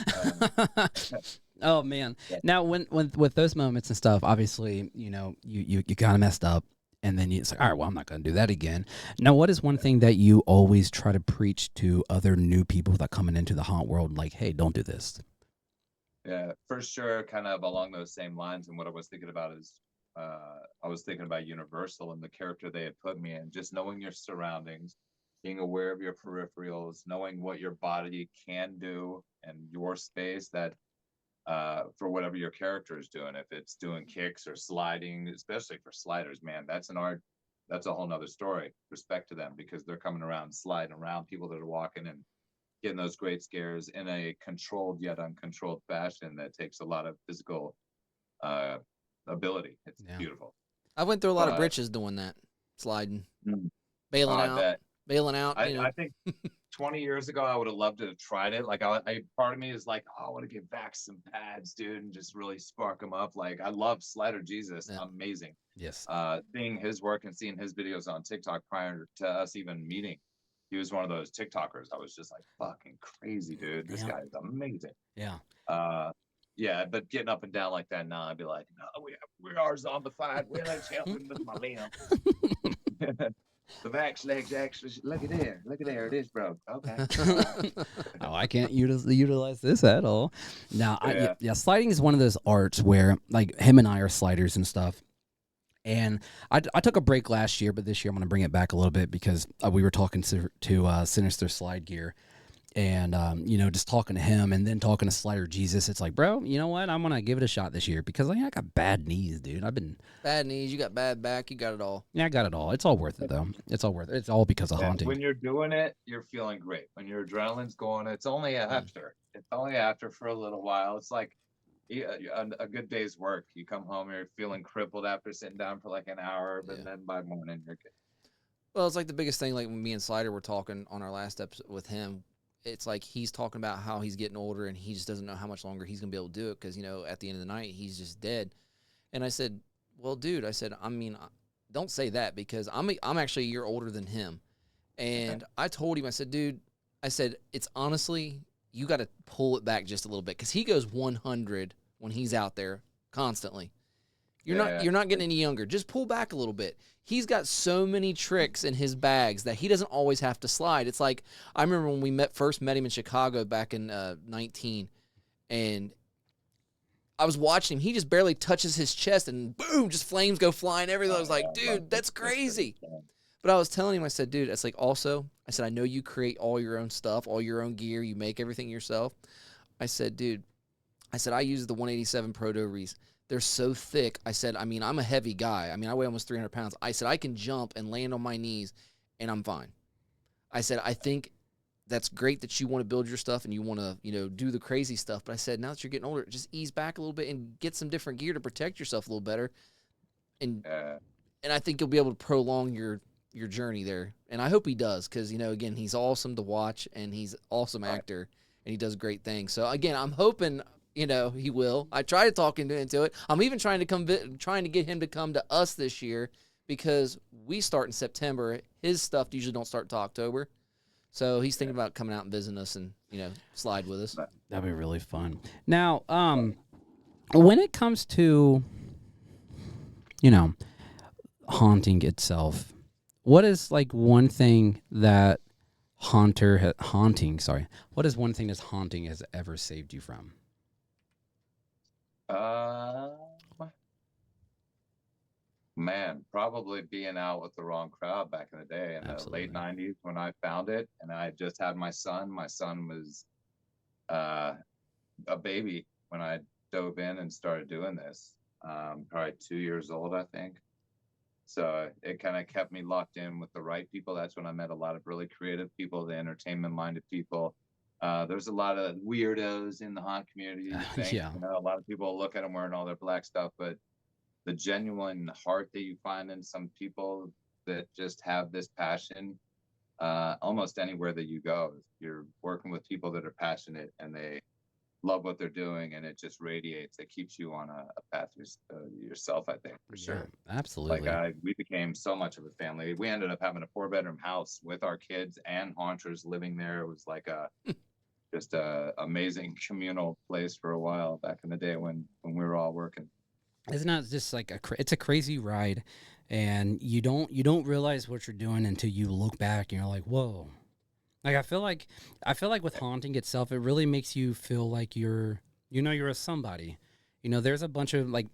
Oh, man. Yeah. Now, when with those moments and stuff, obviously, you kind of messed up, and then it's like, all right, well, I'm not going to do that again. Now, what is one thing that you always try to preach to other new people that coming into the haunt world? Like, hey, don't do this. Yeah, for sure, kind of along those same lines. And what I was thinking about is, I was thinking about Universal and the character they had put me in, just knowing your surroundings, being aware of your peripherals, knowing what your body can do and your space that, for whatever your character is doing, if it's doing kicks or sliding, especially for sliders, man, that's an art. That's a whole nother story. Respect to them, because they're coming around, sliding around people that are walking and getting those great scares in a controlled yet uncontrolled fashion that takes a lot of physical ability. It's beautiful. I went through a lot of britches doing that, sliding, bailing out. I think 20 years ago, I would have loved to have tried it. Like, part of me is like, oh, I want to give VAX some pads, dude, and just really spark them up. Like, I love Slider Jesus. Yeah. Amazing. Yes. Seeing his work and seeing his videos on TikTok prior to us even meeting. He was one of those TikTokers. I was just like, fucking crazy, dude. This guy is amazing. Yeah. Yeah, but getting up and down like that now, I'd be like, no, we are zombified. We're helping with my limb. The VAX legs actually, look at there, it is broke. Okay. Oh, I can't utilize this at all. Now, sliding is one of those arts where, like, him and I are sliders and stuff. And I took a break last year, but this year I'm going to bring it back a little bit because we were talking to Sinister Slide Gear, and just talking to him and then talking to Slider Jesus. It's like, bro, you know what? I'm going to give it a shot this year because I got bad knees, dude. Bad knees, you got bad back, you got it all. Yeah, I got it all. It's all worth it though. It's all worth it. It's all because of haunting. When you're doing it, you're feeling great. When your adrenaline's going, it's only after. It's only after for a little while. It's like a good day's work. You come home, you're feeling crippled after sitting down for like an hour, but then by morning you're good. Well, it's like the biggest thing, like when me and Slider were talking on our last episode with him, it's like he's talking about how he's getting older and he just doesn't know how much longer he's going to be able to do it because, at the end of the night, he's just dead. And I said, well, dude, don't say that because I'm actually a year older than him. And I told him, I said, dude, it's honestly, you got to pull it back just a little bit because he goes 100 when he's out there constantly. You're not getting any younger. Just pull back a little bit. He's got so many tricks in his bags that he doesn't always have to slide. It's like I remember when we first met him in Chicago back in 19, and I was watching him. He just barely touches his chest, and boom, just flames go flying everywhere. I was like, dude, that's crazy. But I was telling him, I said, dude, it's like also, I said, I know you create all your own stuff, all your own gear. You make everything yourself. I said, dude, I use the 187 Proto Rees. They're so thick. I said, I'm a heavy guy. I weigh almost 300 pounds. I said, I can jump and land on my knees, and I'm fine. I said, I think that's great that you want to build your stuff and you want to, do the crazy stuff. But I said, now that you're getting older, just ease back a little bit and get some different gear to protect yourself a little better. And I think you'll be able to prolong your journey there. And I hope he does because, again, he's awesome to watch, and he's an awesome actor, and he does great things. So, again, I'm hoping, he will. I try to talk him into it. I'm even trying to get him to come to us this year because we start in September. His stuff usually don't start until October. So he's thinking about coming out and visiting us and, slide with us. That'd be really fun. Now, when it comes to, haunting itself, what is like one thing that what is one thing that haunting has ever saved you from? Man, probably being out with the wrong crowd back in the day in Absolutely. the late 90s when I found it, and I just had my son. My son was a baby when I dove in and started doing this. Probably 2 years old, I think. So it kind of kept me locked in with the right people. That's when I met a lot of really creative people, the entertainment-minded people. There's a lot of weirdos in the haunt community. You think, Yeah. a lot of people look at them wearing all their black stuff, but the genuine heart that you find in some people that just have this passion, almost anywhere that you go, you're working with people that are passionate and they love what they're doing, and it just radiates. It keeps you on a path yourself, I think, for sure. Absolutely. We became so much of a family. We ended up having a 4-bedroom house with our kids and haunters living there. It was like just a amazing communal place for a while back in the day when we were all working. Isn't that just like it's a crazy ride, and you don't realize what you're doing until you look back and you're like, whoa. Like I feel like with haunting itself, it really makes you feel like you're a somebody. There's a bunch of like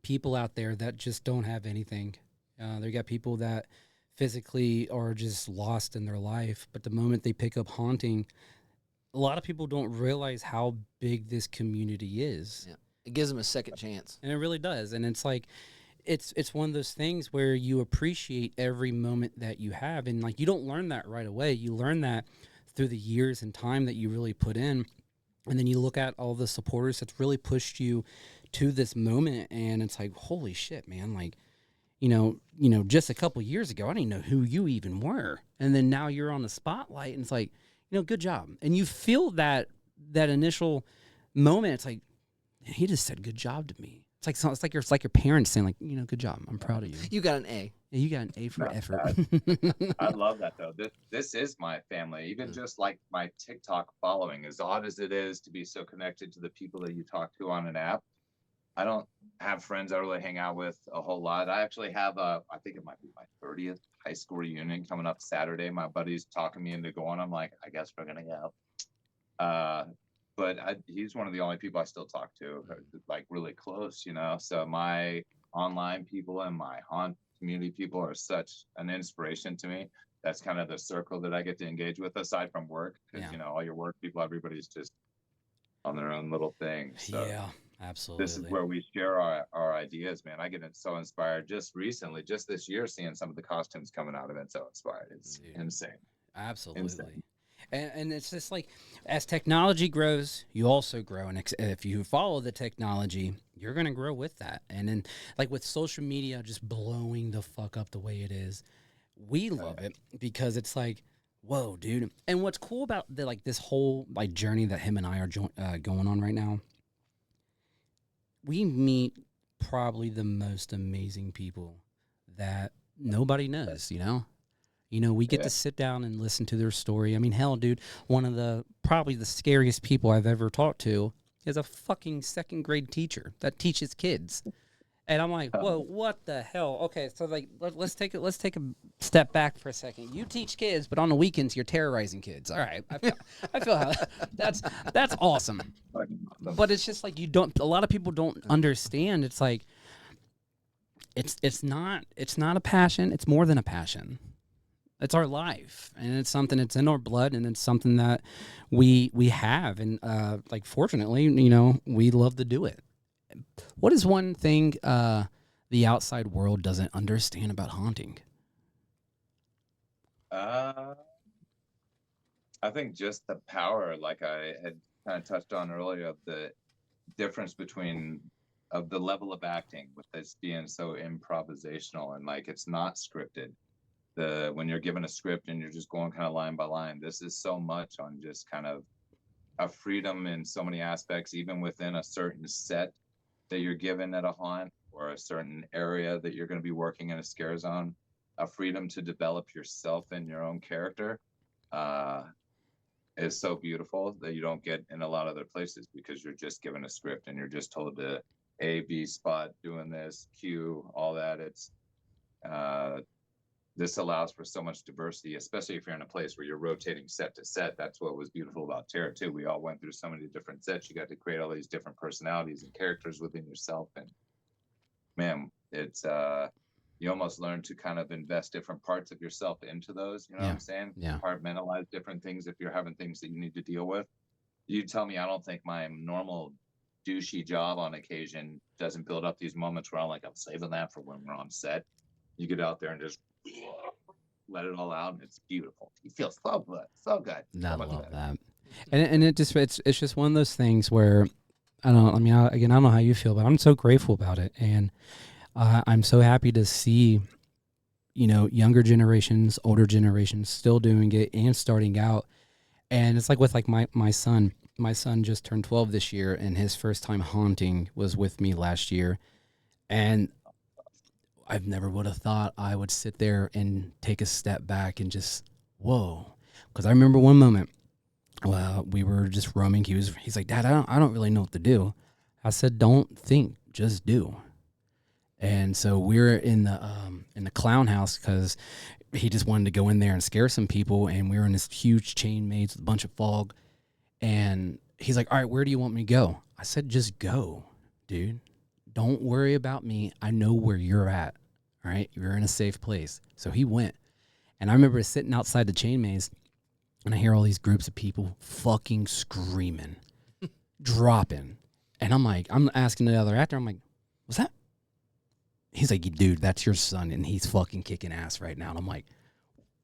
people out there that just don't have anything. They got people that physically are just lost in their life, but the moment they pick up haunting, a lot of people don't realize how big this community is. Yeah. It gives them a second chance. And it really does. And it's like, it's one of those things where you appreciate every moment that you have. And like, you don't learn that right away. You learn that through the years and time that you really put in. And then you look at all the supporters that's really pushed you to this moment. And it's like, holy shit, man. Like, just a couple years ago, I didn't know who you even were. And then now you're on the spotlight and it's like, good job. And you feel that initial moment. It's like, he just said good job to me. It's like your parents saying like, good job. I'm proud of you. You got an A. Yeah, you got an A for effort. I love that though. This is my family. Even just like my TikTok following, as odd as it is to be so connected to the people that you talk to on an app, I don't have friends I really hang out with a whole lot. I actually have I think it might be my 30th high school reunion coming up Saturday. My buddy's talking me into going. I'm like, I guess we're gonna go. But he's one of the only people I still talk to, like really close, So my online people and my haunt community people are such an inspiration to me. That's kind of the circle that I get to engage with aside from work, because all your work people, everybody's just on their own little thing. So yeah, absolutely. this is where we share our ideas, man. I get so inspired just recently, just this year, seeing some of the costumes coming out of it. So inspired. It's insane. Absolutely. Insane. And it's just like, as technology grows, you also grow. And if you follow the technology, you're going to grow with that. And then, like with social media just blowing the fuck up the way it is, we love it because it's like, whoa, dude. And what's cool about this whole like journey that him and I are going on right now, we meet probably the most amazing people that nobody knows, we get to sit down and listen to their story. I mean, hell, dude, one of probably the scariest people I've ever talked to is a fucking second grade teacher that teaches kids. And I'm like, whoa, what the hell? Okay, so like, let's take a step back for a second. You teach kids, but on the weekends you're terrorizing kids. All right, I feel how that's awesome. But it's just like a lot of people don't understand. It's like, it's not a passion. It's more than a passion. It's our life, and it's something that's in our blood, and it's something that we have, and fortunately, we love to do it. What is one thing the outside world doesn't understand about haunting? I think just the power, like I had kind of touched on earlier, of the difference between of the level of acting with this being so improvisational and like it's not scripted. When you're given a script and you're just going kind of line by line, this is so much on just kind of a freedom in so many aspects, even within a certain set that you're given at a haunt or a certain area that you're going to be working in a scare zone, a freedom to develop yourself and your own character is so beautiful that you don't get in a lot of other places, because you're just given a script and you're just told to A, B spot, doing this, Q, all that. It's this allows for so much diversity, especially if you're in a place where you're rotating set to set. That's what was beautiful about Terror too. We all went through so many different sets. You got to create all these different personalities and characters within yourself. And man, it's you almost learn to kind of invest different parts of yourself into those. You know what I'm saying? Yeah. Compartmentalize different things if you're having things that you need to deal with. You tell me, I don't think my normal douchey job on occasion doesn't build up these moments where I'm like, I'm saving that for when we're on set. You get out there and just let it all out, and it's beautiful. You feel so good, so good. I love that. And it's just one of those things where I don't know how you feel, but I'm so grateful about it, and I'm so happy to see, younger generations, older generations still doing it and starting out. And it's like with my son. My son just turned 12 this year, and his first time haunting was with me last year, and I've never would have thought I would sit there and take a step back and just, whoa. Because I remember one moment, we were just roaming. He's like, Dad, I don't really know what to do. I said, don't think, just do. And so we're in the clown house because he just wanted to go in there and scare some people. And we were in this huge chain maze with a bunch of fog. And he's like, all right, where do you want me to go? I said, just go, dude. Don't worry about me. I know where you're at. All right. You're in a safe place. So he went. And I remember sitting outside the chain maze, and I hear all these groups of people fucking screaming, dropping. And I'm asking the other actor, I'm like, what's that? He's like, dude, that's your son, and he's fucking kicking ass right now. And I'm like,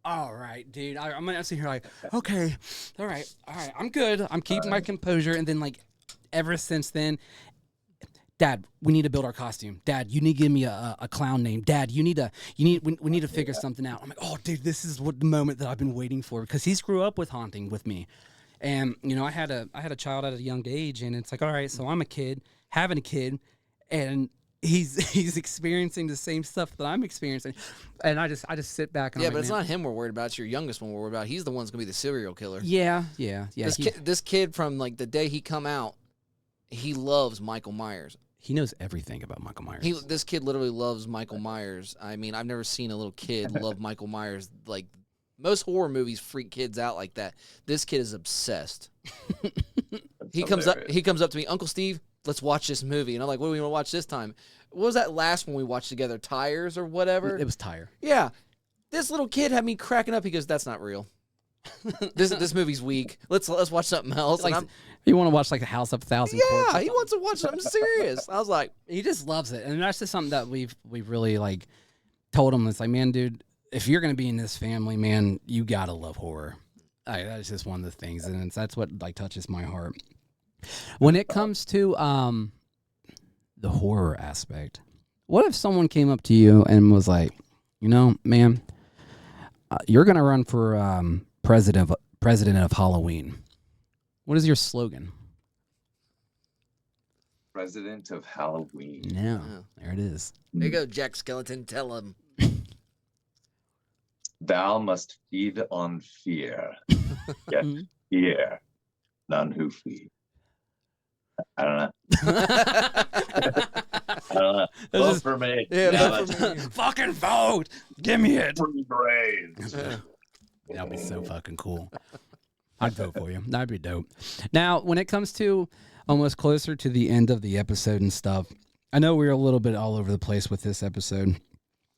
all right, dude. I'm going to sit here like, okay, all right, I'm good. I'm keeping my composure. And then, ever since then, Dad, we need to build our costume. Dad, you need to give me a clown name. Dad, we need to figure something out. I'm like, oh, dude, this is the moment that I've been waiting for, because he's grew up with haunting with me. And, I had a child at a young age, and it's like, all right, so I'm a kid, having a kid, and he's experiencing the same stuff that I'm experiencing. And I just sit back and but it's not him we're worried about. It's your youngest one we're worried about. He's the one that's going to be the serial killer. Yeah. This kid from the day he come out, he loves Michael Myers. He knows everything about Michael Myers. This kid literally loves Michael Myers. I mean, I've never seen a little kid love Michael Myers. Like, most horror movies freak kids out like that. This kid is obsessed. He comes up to me, Uncle Steve, let's watch this movie. And I'm like, what do we want to watch this time? What was that last one we watched together? Tires or whatever? It was Tire. Yeah. This little kid had me cracking up. He goes, that's not real. This movie's weak. Let's watch something else. You want to watch the House of 1,000 Corpses? Yeah, he wants to watch something serious. I was like, he just loves it, and that's just something that we've really told him. It's like, man, dude, if you're gonna be in this family, man, you gotta love horror. That's just one of the things, and that's what touches my heart. When it comes to the horror aspect, what if someone came up to you and was like, man, you're gonna run for president of Halloween. What is your slogan? President of Halloween. Yeah, there it is. There you go, Jack Skellington. Tell him. Thou must feed on fear. Yet fear none who feed. I don't know. Vote for me. Yeah, vote for me. Fucking vote. Give me it. Free brains. That'd be so fucking cool. I'd vote for you. That'd be dope. Now, when it comes to almost closer to the end of the episode and stuff, I know we're a little bit all over the place with this episode,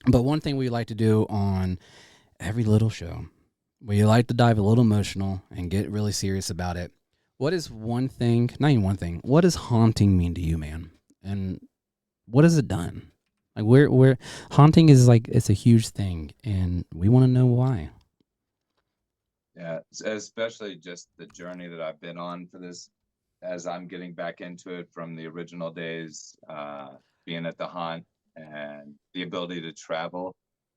but one thing we like to do on every little show, we like to dive a little emotional and get really serious about it. What is one thing, not even one thing, what does haunting mean to you, man? And what has it done? Where haunting is it's a huge thing, and we want to know why. Yeah, especially just the journey that I've been on for this, as I'm getting back into it from the original days, being at the haunt and the ability to travel,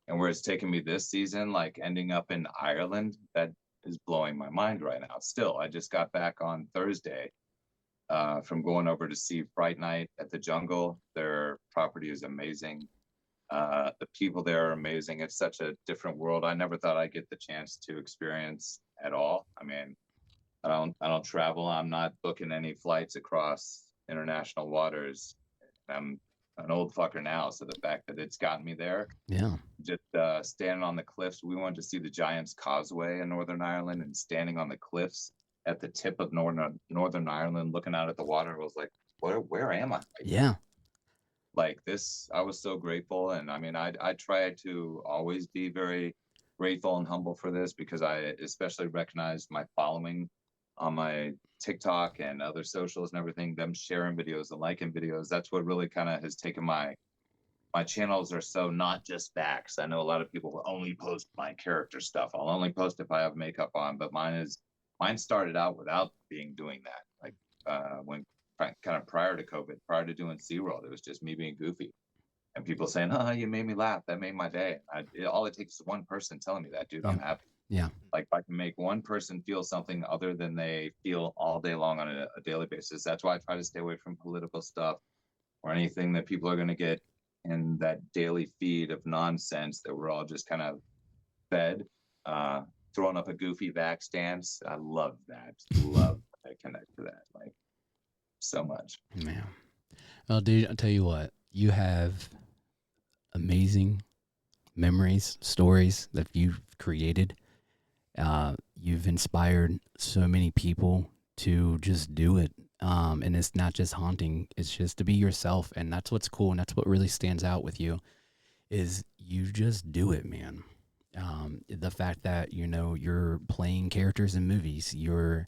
and where it's taken me this season, ending up in Ireland. That is blowing my mind right now. Still, I just got back on Thursday from going over to see Fright Night at the Jungle. Their property is amazing. The people there are amazing. It's such a different world. I never thought I'd get the chance to experience at all. I mean, I don't travel. I'm not booking any flights across international waters. I'm an old fucker now, so the fact that it's gotten me there, Yeah. just standing on the cliffs. We wanted to see the Giant's Causeway in Northern Ireland, and standing on the cliffs at the tip of Northern Ireland, looking out at the water, I was like, where am I? Yeah. Like this, I was so grateful. And I mean, I try to always be very grateful and humble for this, because I especially recognize my following on my TikTok and other socials and everything, them sharing videos and liking videos. That's what really kind of has taken my channels are so not just VAX. I know a lot of people will only post my character stuff. I'll only post if I have makeup on, but mine started out without doing that. Like when kind of prior to COVID, prior to doing SeaWorld, it was just me being goofy. And people saying, "Oh, you made me laugh. That made my day." All it takes is one person telling me that, dude. I'm happy. Yeah. Like if I can make one person feel something other than they feel all day long on a daily basis. That's why I try to stay away from political stuff or anything that people are going to get in that daily feed of nonsense that we're all just kind of fed. Throwing up a goofy VAX dance. I love that. Love that I connect to that. Like so much. Man. Well, dude, I'll tell you what. You have amazing memories, stories that you've created. You've inspired so many people to just do it. And it's not just haunting, it's just to be yourself. And that's what's cool. And that's what really stands out with you is you just do it, man. The fact that, you know, you're playing characters in movies, you're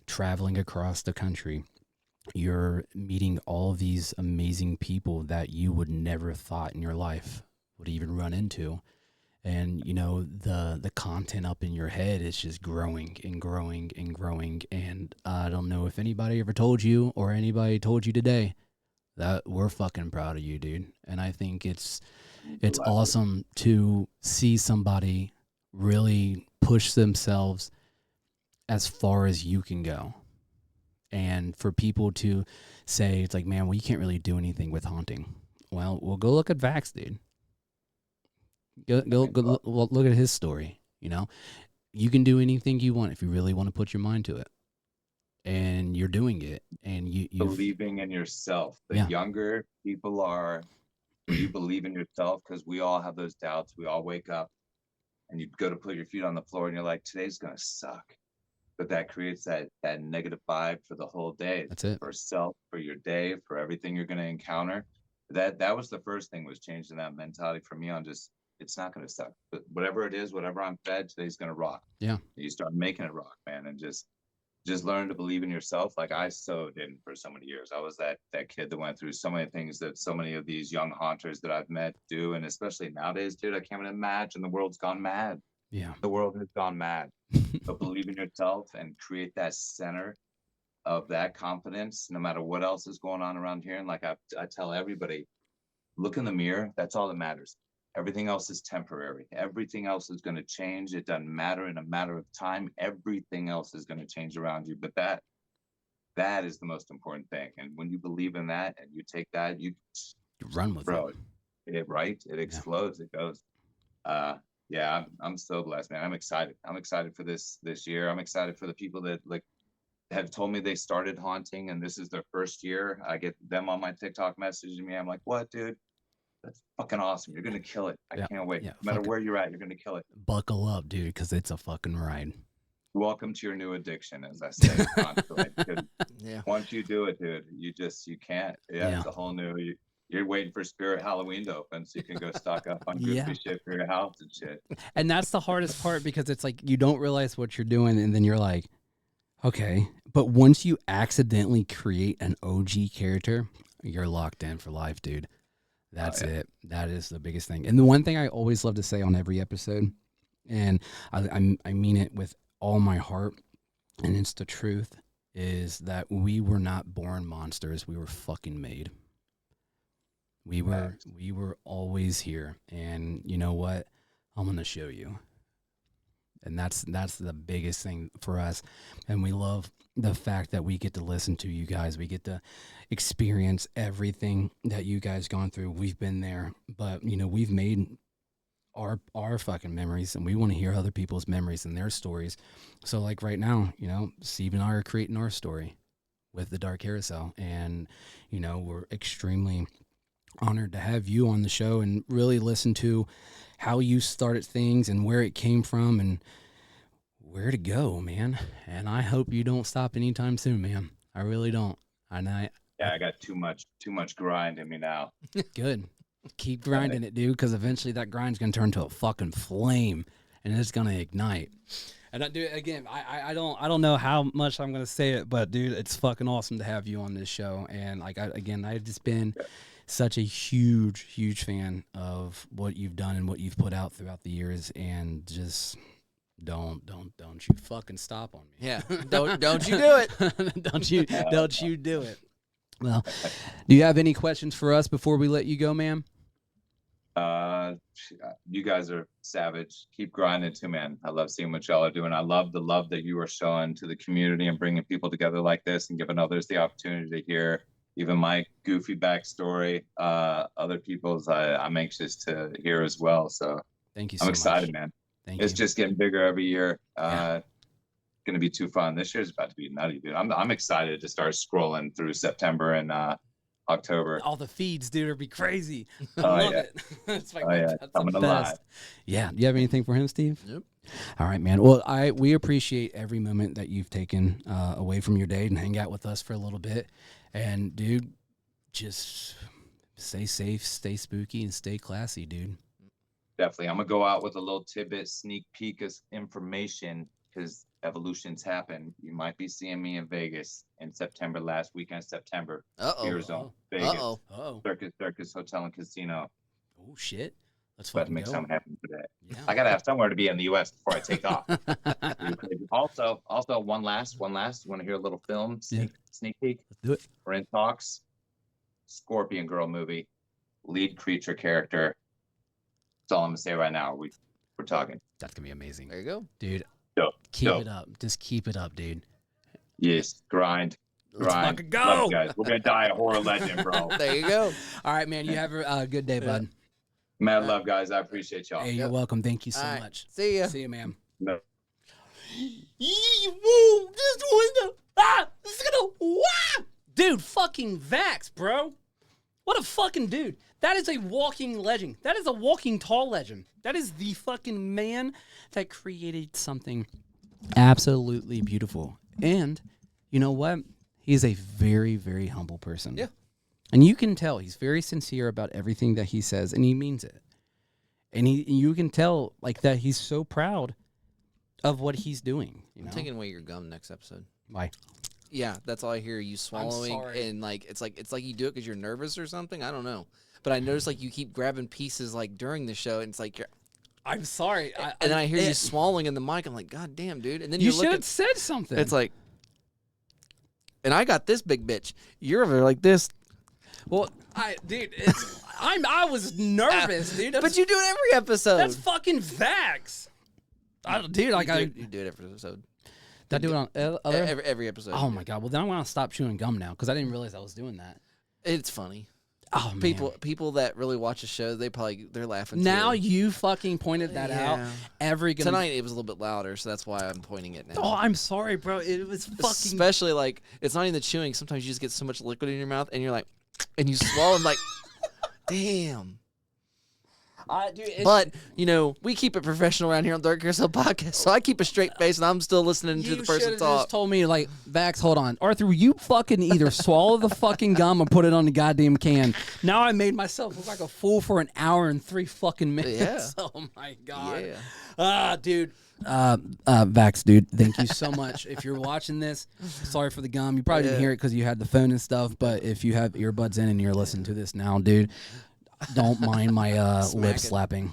traveling across the country, you're meeting all of these amazing people that you would never thought in your life would even run into. And, you know, the content up in your head is just growing and growing and growing. And I don't know if anybody ever told you or anybody told you today that we're fucking proud of you, dude. And I think it's awesome to see somebody really push themselves as far as you can go. And for people to say, it's like, man, well, you can't really do anything with haunting. Well, go look at Vax, dude. Go look at his story. You know, you can do anything you want if you really want to put your mind to it, and you're doing it. And you believing in yourself. The younger people are, you believe in yourself, because we all have those doubts. We all wake up, and you go to put your feet on the floor, and you're like, today's gonna suck. But that creates that negative vibe for the whole day. That's it. For self, for your day, for everything you're gonna encounter. That was the first thing, was changing that mentality for me on just, it's not going to suck, but whatever it is, whatever I'm fed, today's going to rock. Yeah. You start making it rock, man. And just learn to believe in yourself. Like I so didn't for so many years. I was that kid that went through so many things that so many of these young haunters that I've met do. And especially nowadays, dude, I can't even imagine. The world's gone mad. Yeah. The world has gone mad. But believe in yourself and create that center of that confidence, no matter what else is going on around here. And like I tell everybody, look in the mirror. That's all that matters. Everything else is temporary. Everything else is going to change. It doesn't matter in a matter of time. Everything else is going to change around you. But that is the most important thing. And when you believe in that and you take that, you run with it. Right? It explodes. It goes. Yeah, I'm so blessed, man. I'm excited. I'm excited for this year. I'm excited for the people that like have told me they started haunting and this is their first year. I get them on my TikTok messaging me. I'm like, what, dude? That's fucking awesome. You're going to kill it. I can't wait. Yeah, no matter where you're at, you're going to kill it. Buckle up, dude, because it's a fucking ride. Welcome to your new addiction, as I say. Yeah. Once you do it, dude, you can't. Yeah, it's a whole new, you're waiting for Spirit Halloween to open so you can go stock up on goofy shit for your house and shit. And that's the hardest part because it's like you don't realize what you're doing and then you're like, okay. But once you accidentally create an OG character, you're locked in for life, dude. That's it. That is the biggest thing. And the one thing I always love to say on every episode, and I mean it with all my heart, and it's the truth, is that we were not born monsters. We were fucking made. We were always here. And you know what? I'm going to show you. And that's the biggest thing for us. And we love the fact that we get to listen to you guys. We get to experience everything that you guys gone through. We've been there, but we've made our fucking memories, and we want to hear other people's memories and their stories. So like right now, Steve and I are creating our story with the Dark Carousel, and we're extremely honored to have you on the show and really listen to how you started things and where it came from and where to go, man. And I hope you don't stop anytime soon, man. I really don't. I got too much grind in me now. Good. Keep grinding it, dude, because eventually that grind's gonna turn to a fucking flame, and it's gonna ignite. And I don't know how much I'm gonna say it, but dude, it's fucking awesome to have you on this show. And I've just been such a huge fan of what you've done and what you've put out throughout the years, and just don't you fucking stop on me. Yeah, don't you do it. don't you do it. Well, do you have any questions for us before we let you go, ma'am? You guys are savage. Keep grinding too, man. I love seeing what y'all are doing. I love the love that you are showing to the community and bringing people together like this and giving others the opportunity to hear even my goofy backstory. Other people's, I'm anxious to hear as well. So thank you. I'm excited, man. It's just getting bigger every year. Going to be too fun. This year's about to be nutty, dude. I'm excited to start scrolling through September and October. All the feeds, dude, would be crazy. I love it. It's like, that's the best. Yeah. Do you have anything for him, Steve? Yep. All right, man. Well, we appreciate every moment that you've taken away from your day and hang out with us for a little bit. And, dude, just stay safe, stay spooky, and stay classy, dude. Definitely. I'm going to go out with a little tidbit, sneak peek of information, because evolutions happen. You might be seeing me in Vegas in September, last weekend of September. Arizona, Vegas. Circus Hotel and Casino. Oh, shit. Let's fucking make something happen today. Yeah. I got to have somewhere to be in the U.S. before I take off. Also, one last. Want to hear a little film? Sneak peek? Let's do it. We're in talks. Scorpion Girl movie. Lead creature character. That's all I'm going to say right now. We're talking. That's going to be amazing. There you go. Dude. Keep it up. Just keep it up, dude. Yes, grind. Let's fucking go. Love you guys. We're going to die a horror legend, bro. There you go. All right, man. You have a good day, bud. Mad love, guys. I appreciate y'all. Hey, you're welcome. Thank you so much. See ya. See you, ma'am. No. Dude, fucking VAX, bro. What a fucking dude. That is a walking legend. That is a walking tall legend. That is the fucking man that created something absolutely beautiful. And you know what? He's a very, very humble person. Yeah. And you can tell he's very sincere about everything that he says, and he means it. And you can tell like that he's so proud of what he's doing. I'm taking away your gum next episode. Why? Yeah, that's all I hear. You swallowing, and it's like you do it because you're nervous or something. I don't know, but I notice like you keep grabbing pieces like during the show, and it's like you're. I'm sorry. And then I hear you swallowing in the mic. I'm like, God damn, dude. And then you should have said something. It's like, and I got this big bitch. You're over there like this. Well, I was nervous, dude. But you do it every episode. That's fucking VAX. You do it every episode. Did I do it on every episode? Oh my god! Well, then I'm gonna stop chewing gum now because I didn't realize I was doing that. It's funny. Oh man. People that really watch the show, they're laughing. Now too. You fucking pointed that out. Tonight it was a little bit louder, so that's why I'm pointing it now. Oh, I'm sorry, bro. It was fucking. Especially like it's not even the chewing. Sometimes you just get so much liquid in your mouth, and you're like, and you swallow, and like, damn. Dude, but we keep it professional around here on Dark Carousel Podcast, so I keep a straight face, and I'm still listening to the person talk. You just told me like, VAX, hold on, Arthur, you fucking either swallow the fucking gum or put it on the goddamn can. Now I made myself look like a fool for an hour and 3 fucking minutes. Yeah. Oh my god. Yeah. Dude. VAX, dude, thank you so much. If you're watching this, sorry for the gum. You probably didn't hear it because you had the phone and stuff. But if you have earbuds in and you're listening to this now, dude. Don't mind my lip slapping.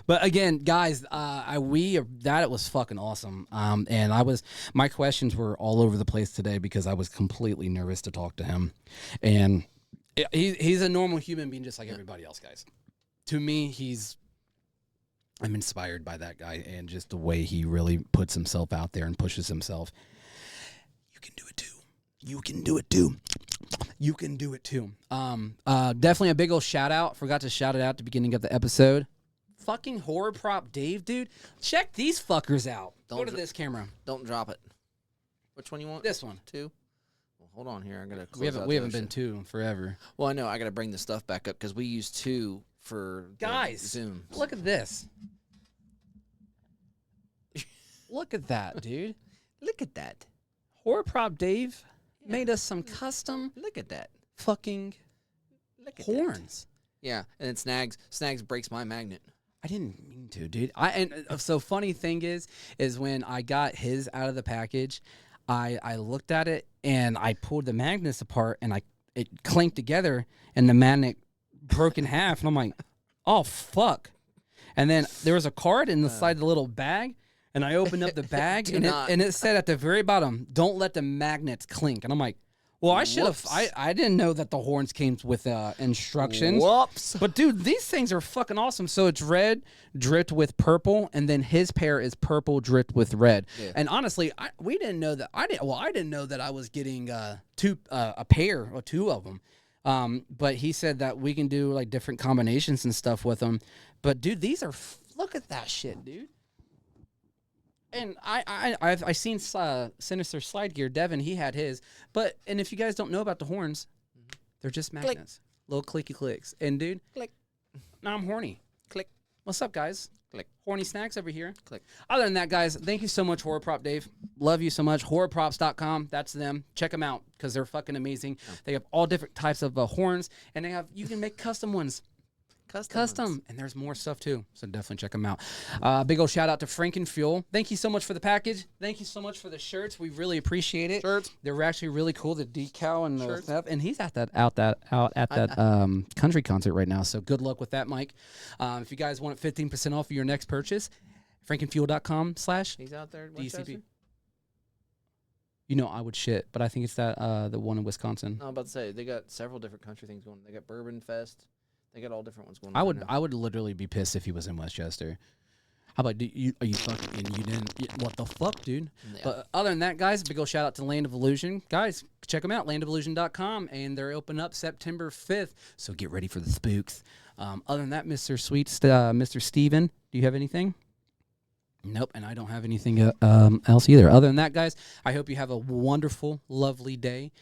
But again, guys, it was fucking awesome. And my questions were all over the place today because I was completely nervous to talk to him. And he's a normal human being just like everybody else, guys. To me, he's I'm inspired by that guy and just the way he really puts himself out there and pushes himself. You can do it too. You can do it too. You can do it too. Definitely a big old shout out. Forgot to shout it out at the beginning of the episode. Fucking horror prop Dave, dude. Check these fuckers out. Go to this camera. Don't drop it. Which one you want? This one. 2? Well, hold on here. I gotta close We haven't been 2 forever. Well, I know. I gotta bring the stuff back up because we used 2 for Guys, Zoom. look at this. Look at that, dude. Look at that. Horror prop Dave made us some custom Look at that. fucking Look at horns. That. Yeah, and then Snags breaks my magnet. I didn't mean to, dude. So funny thing is when I got his out of the package, I looked at it and I pulled the magnets apart and it clanked together and the magnet broke in half and I'm like, oh fuck. And then there was a card in the side of the little bag and I opened up the bag and it said at the very bottom, don't let the magnets clink. And I'm like, well, I should have. I didn't know that the horns came with instructions. Whoops. But dude, these things are fucking awesome. So it's red dripped with purple, and then his pair is purple dripped with red. Yeah. And honestly, we didn't know that. I didn't know that I was getting a pair or 2 of them. But he said that we can do like different combinations and stuff with them. But dude, these are look at that shit, dude. And I've seen Sinister Slide Gear. Devin, he had his. And if you guys don't know about the horns, they're just magnets. Click. Little clicky clicks. And dude, click. Now I'm horny. Click. What's up, guys? Click. Horny snacks over here. Click. Other than that, guys, thank you so much, Horror Prop Dave. Love you so much. Horrorprops.com. That's them. Check them out because they're fucking amazing. Oh. They have all different types of horns, and you can make custom ones. Custom. And there's more stuff too. So definitely check them out. Big old shout out to Frankenfuel. Thank you so much for the package. Thank you so much for the shirts. We really appreciate it. Shirts. They're actually really cool. The decal and the stuff. And he's out at that country concert right now. So good luck with that, Mike. If you guys want 15% off of your next purchase, frankenfuel.com/ He's out there at DCP. You know I would shit, but I think it's that the one in Wisconsin. No, I'm about to say they got several different country things going. They got Bourbon Fest. They got all different ones going on. I would literally be pissed if he was in Westchester. How about are you fucking and you didn't? What the fuck, dude? Yeah. But other than that, guys, big old shout out to Land of Illusion, guys. Check them out, landofillusion.com, and they're open up September 5th. So get ready for the spooks. Other than that, Mr. Mr. Steven, do you have anything? Nope, and I don't have anything else either. Other than that, guys, I hope you have a wonderful, lovely day.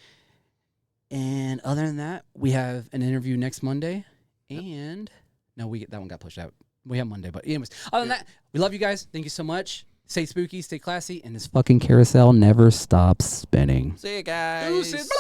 And other than that, we have an interview next Monday. And no, that one got pushed out. We have Monday, but anyways, other than that, we love you guys. Thank you so much. Stay spooky, stay classy, and this fucking carousel never stops spinning. See you guys. Deuces.